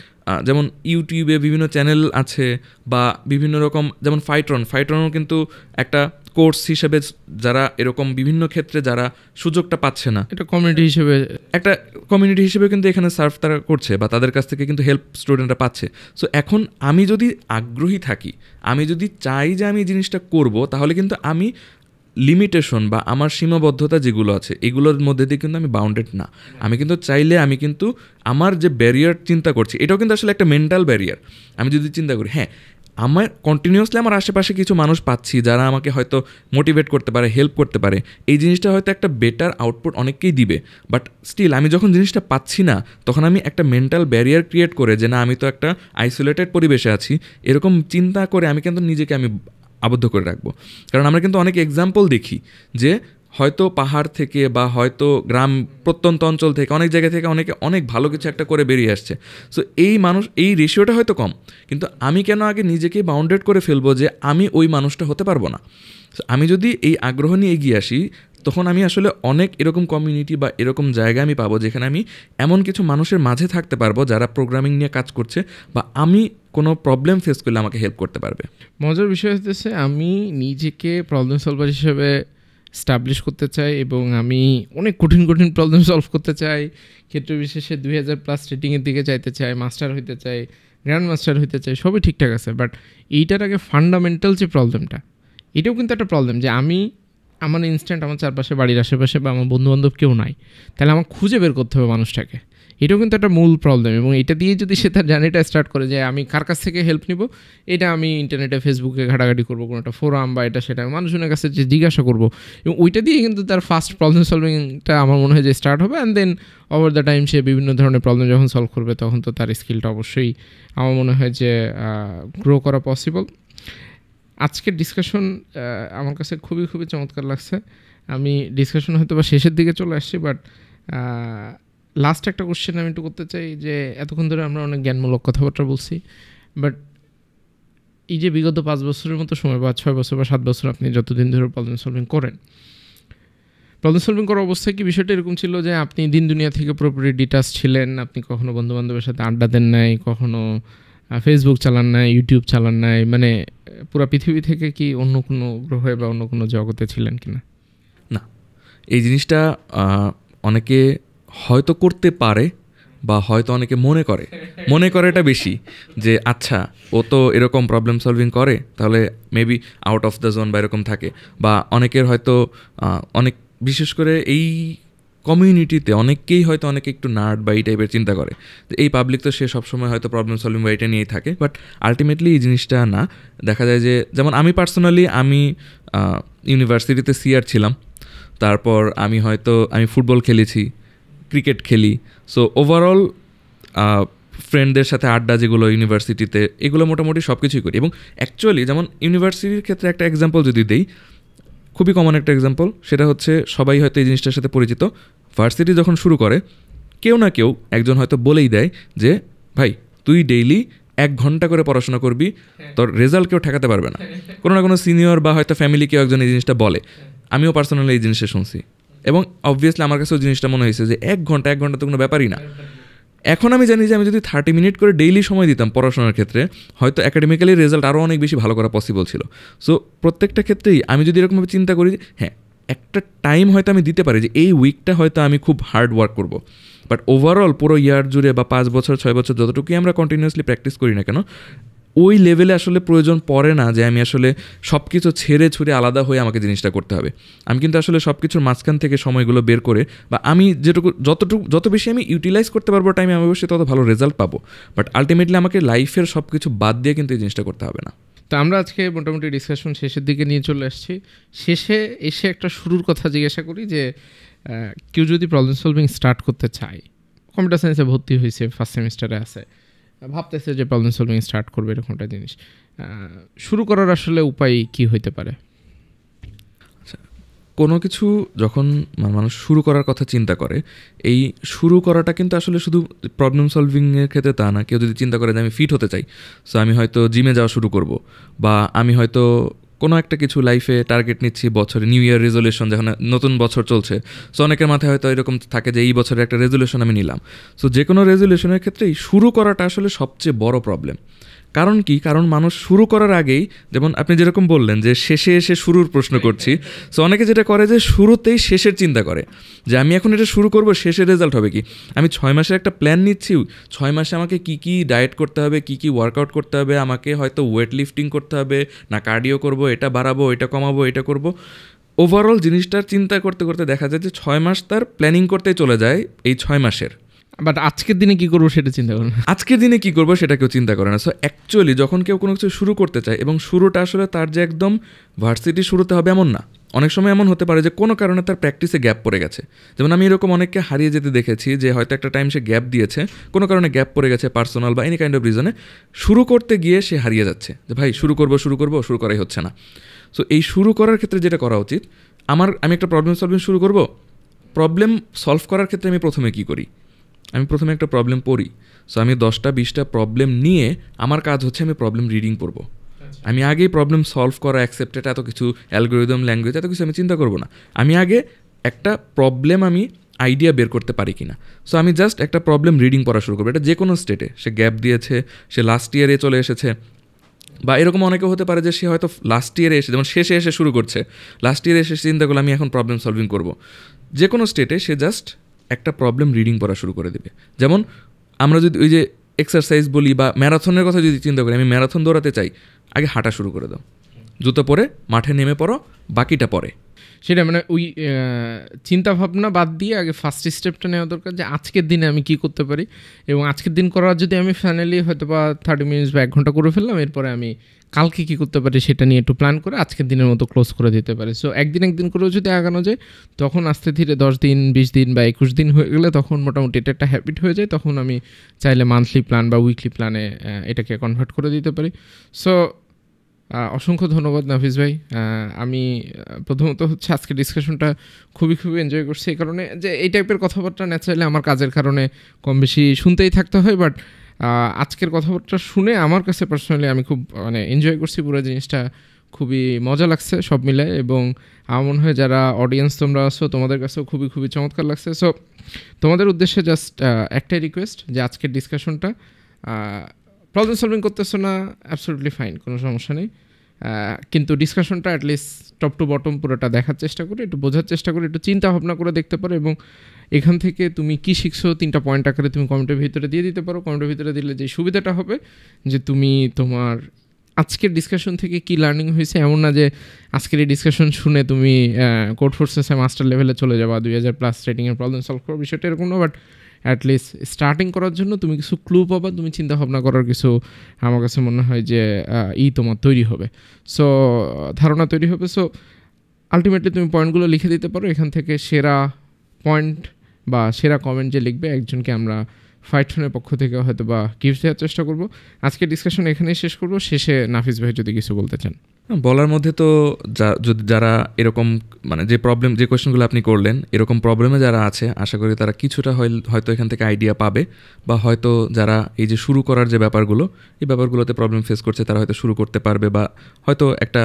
যেমন ইউটিউবে বিভিন্ন চ্যানেল আছে, বা বিভিন্ন রকম, যেমন ফাইট্রনও কিন্তু একটা কোর্স হিসেবে, যারা এরকম বিভিন্ন ক্ষেত্রে যারা সুযোগটা পাচ্ছে না, একটা কমিউনিটি হিসেবে কিন্তু এখানে সার্ভ তারা করছে, বা তাদের কাছ থেকে কিন্তু হেল্প স্টুডেন্টরা পাচ্ছে। সো এখন আমি যদি আগ্রহী থাকি, আমি যদি চাই যে আমি জিনিসটা করব, তাহলে কিন্তু আমি লিমিটেশন বা আমার সীমাবদ্ধতা যেগুলো আছে এগুলোর মধ্যে দিয়ে কিন্তু আমি বাউন্ডেড না। আমি কিন্তু চাইলে আমি কিন্তু আমার যে ব্যারিয়ার চিন্তা করছি, এটাও কিন্তু আসলে একটা মেন্টাল ব্যারিয়ার। আমি যদি চিন্তা করি, হ্যাঁ আমার কন্টিনিউয়াসলি আমার আশেপাশে কিছু মানুষ পাচ্ছি যারা আমাকে হয়তো মোটিভেট করতে পারে, হেল্প করতে পারে, এই জিনিসটা হয়তো একটা বেটার আউটপুট অনেককেই দিবে। বাট স্টিল আমি যখন জিনিসটা পাচ্ছি না, তখন আমি একটা মেন্টাল ব্যারিয়ার ক্রিয়েট করে, যে না আমি তো একটা আইসোলেটেড পরিবেশে আছি, এরকম চিন্তা করে আমি কিন্তু নিজেকে আমি আবদ্ধ করে রাখবো। কারণ আমরা কিন্তু অনেক এক্সাম্পল দেখি যে হয়তো পাহাড় থেকে বা হয়তো গ্রাম প্রত্যন্ত অঞ্চল থেকে অনেক জায়গা থেকে অনেকে অনেক ভালো কিছু একটা করে বেরিয়ে আসছে। সো এই রেশিওটা হয়তো কম, কিন্তু আমি কেন আগে নিজেকে বাউন্ডেড করে ফেলবো যে আমি ওই মানুষটা হতে পারবো না। সো আমি যদি এই আগ্রহ নিয়ে এগিয়ে আসি, তখন আমি আসলে অনেক এরকম কমিউনিটি বা এরকম জায়গা আমি পাবো যেখানে আমি এমন কিছু মানুষের মাঝে থাকতে পারবো যারা প্রোগ্রামিং নিয়ে কাজ করছে, বা আমি কোনো প্রবলেম ফেস করলে আমাকে হেল্প করতে পারবে। মজার বিষয় হচ্ছে আমি নিজেকে প্রবলেম সলভার হিসেবে স্টাবলিশ করতে চাই, এবং আমি অনেক কঠিন প্রবলেম সলভ করতে চাই, ক্ষেত্র বিশেষে 2000+ রেটিংয়ের দিকে যাইতে চাই, মাস্টার হইতে চাই, গ্র্যান্ড মাস্টার হইতে চাই, সবই ঠিকঠাক আছে। বাট এইটার আগে ফান্ডামেন্টাল যে প্রবলেমটা, এটাও কিন্তু একটা প্রবলেম, যে আমার ইনস্ট্যান্ট আমার চারপাশে, বাড়ির আশেপাশে বা আমার বন্ধুবান্ধব কেউ নাই, তাহলে আমার খুঁজে বের করতে হবে মানুষটাকে। এটাও কিন্তু একটা মূল প্রবলেম। এবং এটা দিয়ে যদি সে তার জার্নিটা স্টার্ট করে যে আমি কার কাছ থেকে হেল্প নিব, এটা আমি ইন্টারনেটে ফেসবুকে ঘাটাঘাটি করবো, কোনো একটা ফোরাম বা এটা সেটা মানুষজনের কাছে যে জিজ্ঞাসা করবো, এবং ওইটা দিয়ে কিন্তু তার ফার্স্ট প্রবলেম সলভিংটা আমার মনে হয় যে স্টার্ট হবে। And then over the time সে বিভিন্ন ধরনের প্রবলেম যখন সলভ করবে তখন তো তার স্কিলটা অবশ্যই আমার মনে হয় যে গ্রো করা পসিবল। আজকের ডিসকাশন আমার কাছে খুবই খুবই চমৎকার লাগছে। আমি ডিসকাশন হয়তো বা শেষের দিকে চলে আসছি, বাট লাস্ট একটা কোশ্চেন আমি একটু করতে চাই যে এতক্ষণ ধরে আমরা অনেক জ্ঞানমূলক কথাবার্তা বলছি, বাট এই যে বিগত 5 বছরের মতো সময় বা 6 বছর বা 7 বছর আপনি যতদিন ধরে প্রবলেম সলভিং করেন, প্রবলেম সলভিং করার অবস্থায় কি বিষয়টা এরকম ছিল যে আপনি দিন দুনিয়া থেকে পুরোপুরি ডিটাচ ছিলেন, আপনি কখনো বন্ধুবান্ধবের সাথে আড্ডা দেন নাই, কখনো ফেসবুক চালান নাই, ইউটিউব চালান নাই, মানে পুরো পৃথিবী থেকে কি অন্য কোনো গ্রহে বা অন্য কোনো জগতে ছিলেন কিনা? না, এই জিনিসটা অনেকে হয়তো করতে পারে বা হয়তো অনেকে মনে করে এটা বেশি যে আচ্ছা ও তো এরকম প্রবলেম সলভিং করে, তাহলে maybe out of the zone বা এরকম থাকে। বা অনেকের হয়তো অনেক বিশেষ করে এই কমিউনিটিতে অনেককেই হয়তো অনেকে একটু নার্ড বা এই টাইপের চিন্তা করে যে এই পাবলিক তো সে সবসময় হয়তো প্রবলেম সলভিং বা এটা নিয়েই থাকে। বাট আলটিমেটলি এই জিনিসটা না। দেখা যায় যে যেমন আমি পার্সোনালি আমি ইউনিভার্সিটিতে সিআর ছিলাম, তারপর আমি ফুটবল খেলেছি, ক্রিকেট খেলি। সো ওভারঅল ফ্রেন্ডদের সাথে আড্ডা যেগুলো ইউনিভার্সিটিতে, এগুলো মোটামুটি সব কিছুই করি। এবং অ্যাকচুয়ালি যেমন ইউনিভার্সিটির ক্ষেত্রে একটা এক্সাম্পল যদি দেই, খুবই কমন একটা এক্সাম্পল, সেটা হচ্ছে সবাই হয়তো এই জিনিসটার সাথে পরিচিত। ভার্সিটি যখন শুরু করে কেউ না কেউ একজন হয়তো বলেই দেয় যে ভাই তুই ডেইলি 1 ঘন্টা করে পড়াশোনা করবি, তোর রেজাল্ট কেউ ঠেকাতে পারবে না। কোনো না কোনো সিনিয়র বা হয়তো ফ্যামিলি কেউ একজন এই জিনিসটা বলে। আমিও পার্সোনালি এই জিনিসটা শুনছি এবং অবভিয়াসলি আমার কাছেও জিনিসটা মনে হয়েছে যে 1 ঘন্টা তো কোনো ব্যাপারই না। এখন আমি জানি যে আমি যদি 30 মিনিট করে ডেইলি সময় দিতাম পড়াশোনার ক্ষেত্রে, হয়তো একাডেমিক্যালি রেজাল্ট আরও অনেক বেশি ভালো করা পসিবল ছিল। সো প্রত্যেকটা ক্ষেত্রেই আমি যদি এরকমভাবে চিন্তা করি, হ্যাঁ একটা টাইম হয়তো আমি দিতে পারি যে এই উইকটা হয়তো আমি খুব হার্ড ওয়ার্ক করব, বাট ওভারঅল পুরো ইয়ার জুড়ে বা 5 বছর 6 বছর যতটুকুই আমরা কন্টিনিউয়াসলি প্র্যাকটিস করি না কেন, ওই লেভেলে আসলে প্রয়োজন পড়ে না যে আমি আসলে সব কিছু ছেড়ে ছুড়ে আলাদা হয়ে আমাকে জিনিসটা করতে হবে। আমি কিন্তু আসলে সব কিছুর মাঝখান থেকে সময়গুলো বের করে বা আমি যত বেশি আমি ইউটিলাইজ করতে পারবো টাইমে, আমি অবশ্যই তত ভালো রেজাল্ট পাবো। বাট আলটিমেটলি আমাকে লাইফের সব কিছু বাদ দিয়ে কিন্তু এই জিনিসটা করতে হবে না। তো আমরা আজকে মোটামুটি ডিসকাশন শেষের দিকে নিয়ে চলে আসছি। শেষে এসে একটা শুরুর কথা জিজ্ঞাসা করি যে কেউ যদি প্রবলেম সলভিং স্টার্ট করতে চায়, কম্পিউটার সায়েন্সে ভর্তি হয়েছে, ফার্স্ট সেমিস্টারে আছে, ভাবতেছে যে প্রবলেম সলভিং স্টার্ট করবে এরকম একটা জিনিস, শুরু করার আসলে উপায় কি হইতে পারে? আচ্ছা, কোনো কিছু যখন মানুষ শুরু করার কথা চিন্তা করে, এই শুরু করাটা কিন্তু আসলে শুধু প্রবলেম সলভিংয়ের ক্ষেত্রে তা না। কেউ যদি চিন্তা করে যে আমি ফিট হতে চাই, সো আমি হয়তো জিমে যাওয়া শুরু করব, বা আমি হয়তো কোনো একটা কিছু লাইফে টার্গেট নিচ্ছি, বছরে নিউ ইয়ার রেজলিউশন, যখন নতুন বছর চলছে, সো অনেকের মাথায় হয়তো এরকম থাকে যে এই বছরের একটা রেজলিউশন আমি নিলাম। সো যে কোনো রেজলিউশনের ক্ষেত্রেই শুরু করাটা আসলে সবচেয়ে বড় প্রবলেম। কারণ কি? কারণ মানুষ শুরু করার আগেই, যেমন আপনি যেরকম বললেন যে শেষে এসে শুরুর প্রশ্ন করছি, সো অনেকে যেটা করে যে শুরুতেই শেষের চিন্তা করে যে আমি এখন এটা শুরু করব, শেষের রেজাল্ট হবে কি। আমি 6 মাসের একটা প্ল্যান নিচ্ছি, 6 মাসে আমাকে কি কি ডায়েট করতে হবে, কি কি ওয়ার্কআউট করতে হবে, আমাকে হয়তো ওয়েট লিফটিং করতে হবে না কার্ডিও করব, এটা বাড়াবো, এটা কমাবো, এটা করব। ওভারঅল জিনিসটার চিন্তা করতে করতে দেখা যায় যে 6 মাস তার প্ল্যানিং করতেই চলে যায় এই 6 মাসের। বাট আজকের দিনে কী করবো সেটা চিন্তা করে না, আজকের দিনে কী করবো সেটা কেউ চিন্তা করে না। সো অ্যাকচুয়ালি যখন কেউ কোনো কিছু শুরু করতে চায়, এবং শুরুটা আসলে তার যে একদম ভার্সিটি শুরুতে হবে এমন না, অনেক সময় এমন হতে পারে যে কোনো কারণে তার প্র্যাকটিসে গ্যাপ পড়ে গেছে। যেমন আমি এরকম অনেককে হারিয়ে যেতে দেখেছি যে হয়তো একটা টাইম সে গ্যাপ দিয়েছে, কোনো কারণে গ্যাপ পড়ে গেছে, পার্সোনাল বা এনি কাইন্ড অফ রিজনে, শুরু করতে গিয়ে সে হারিয়ে যাচ্ছে যে ভাই শুরু করবো শুরু করাই হচ্ছে না। সো এই শুরু করার ক্ষেত্রে যেটা করা উচিত, আমি একটা প্রবলেম সলভিং শুরু করব, প্রবলেম সলভ করার ক্ষেত্রে আমি প্রথমে কী করি, আমি প্রথমে একটা প্রবলেম পড়ি। সো আমি 10টা-20টা প্রবলেম নিয়ে আমার কাজ হচ্ছে আমি প্রবলেম রিডিং পড়বো। আমি আগেই প্রবলেম সলভ করা, অ্যাকসেপ্টেড, এত কিছু অ্যালগোরিদম, ল্যাঙ্গুয়েজ, এত কিছু আমি চিন্তা করবো না। আমি আগে একটা প্রবলেম আমি আইডিয়া বের করতে পারি কি না। সো আমি জাস্ট একটা প্রবলেম রিডিং পড়া শুরু করবো। এটা যে কোনো স্টেটে, সে গ্যাপ দিয়েছে, সে লাস্ট ইয়ারে চলে এসেছে, বা এরকম অনেকে হতে পারে যে সে হয়তো লাস্ট ইয়ারে এসে, যেমন শেষে এসে শুরু করছে, লাস্ট ইয়ারে এসে চিন্তা করলে আমি এখন প্রবলেম সলভিং করবো। যে কোনো স্টেটে সে জাস্ট একটা প্রবলেম রিডিং পড়া শুরু করে দেবে। যেমন আমরা যদি ওই যে এক্সারসাইজ বলি বা ম্যারাথনের কথা যদি চিন্তা করি, আমি ম্যারাথন দৌড়াতে চাই, আগে হাঁটা শুরু করে দাও, জুতো পরে মাঠে নেমে পড়ো, বাকিটা পরে। সেটা মানে ওই চিন্তাভাবনা বাদ দিয়ে আগে ফার্স্ট স্টেপটা নেওয়া দরকার যে আজকের দিনে আমি কী করতে পারি, এবং আজকের দিন করার যদি আমি ফাইনালি হয়তো বা 30 মিনিটস বা 1 ঘন্টা করে ফেললাম, এরপরে আমি কালকে কী করতে পারি সেটা নিয়ে একটু প্ল্যান করে আজকের দিনের মতো ক্লোজ করে দিতে পারি। সো একদিন করেও যদি আগানো যায়, তখন আস্তে ধীরে 10 দিন 20 দিন বা 21 দিন হয়ে গেলে তখন মোটামুটি এটা একটা হ্যাবিট হয়ে যায়। তখন আমি চাইলে মান্থলি প্ল্যান বা উইকলি প্ল্যানে এটাকে কনভার্ট করে দিতে পারি। সো অসংখ্য ধন্যবাদ নাফিস ভাই। আমি প্রথমত হচ্ছে আজকের ডিসকাশনটা খুবই এনজয় করছি, এই কারণে যে এই টাইপের কথাবার্তা ন্যাচারালি আমার কাজের কারণে কম বেশি শুনতেই থাকতে হয়, বাট আজকের কথাবার্তা শুনে আমার কাছে পার্সোনালি আমি খুব মানে এনজয় করছি, পুরো জিনিসটা খুবই মজা লাগছে সব মিলে। এবং আমার মনে হয় যারা অডিয়েন্স তোমরা আছো, তোমাদের কাছেও খুবই চমৎকার লাগছে। সো তোমাদের উদ্দেশ্যে জাস্ট একটাই রিকোয়েস্ট যে আজকের ডিসকাশনটা প্রবলেম সলভিং করতেছো না, অ্যাবসলিউটলি ফাইন, কোনো সমস্যা নেই, কিন্তু ডিসকাশনটা অ্যাটলিস্ট টপ টু বটম পুরোটা দেখার চেষ্টা করে, একটু বোঝার চেষ্টা করে, একটু চিন্তা ভাবনা করে দেখতে পারো, এবং এখান থেকে তুমি কি শিখছো 3টা পয়েন্ট আকারে তুমি কমেন্টের ভিতরে দিয়ে দিতে পারো। কমেন্টের ভিতরে দিলে যে সুবিধাটা হবে যে তুমি তোমার আজকের ডিসকাশন থেকে কি লার্নিং হয়েছে, এমন না যে আজকের এই ডিসকাশন শুনে তুমি কোড ফোর্সেসে মাস্টার লেভেলে চলে যাবা, 2000+ রেটিংয়ের প্রবলেম সলভ করো, বিষয়টা এরকম না, বাট অ্যাটলিস্ট স্টার্টিং করার জন্য তুমি কিছু ক্লু পাবা, তুমি চিন্তা ভাবনা করার কিছু আমার কাছে মনে হয় যে তোমার তৈরি হবে, সো ধারণা তৈরি হবে। সো আলটিমেটলি তুমি পয়েন্টগুলো লিখে দিতে পারো, এখান থেকে সেরা পয়েন্ট বা সেরা কমেন্ট যে লিখবে একজনকে আমরা ফাইটনের পক্ষ থেকে হয়তো বা গিফট দেওয়ার চেষ্টা করবো। আজকে ডিসকাশন এখানেই শেষ করবো, শেষে নাফিস ভাই যদি কিছু বলতে চান। বলার মধ্যে তো যদি যারা এরকম মানে যে কোয়েশ্চেনগুলো আপনি করলেন, এরকম প্রবলেমে যারা আছে, আশা করি তারা কিছুটা হয়তো এখান থেকে আইডিয়া পাবে, বা হয়তো যারা এই যে শুরু করার যে ব্যাপারগুলো, এই ব্যাপারগুলোতে প্রবলেম ফেস করছে, তারা হয়তো শুরু করতে পারবে, বা হয়তো একটা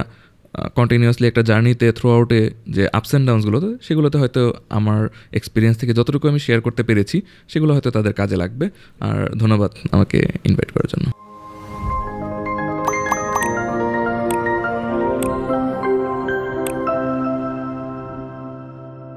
কন্টিনিউয়াসলি একটা জার্নিতে থ্রু আউটে যে আপস অ্যান্ড ডাউনসগুলোতে, সেগুলোতে হয়তো আমার এক্সপিরিয়েন্স থেকে যতটুকু আমি শেয়ার করতে পেরেছি সেগুলো হয়তো তাদের কাজে লাগবে। আর ধন্যবাদ আমাকে ইনভাইট করার জন্য।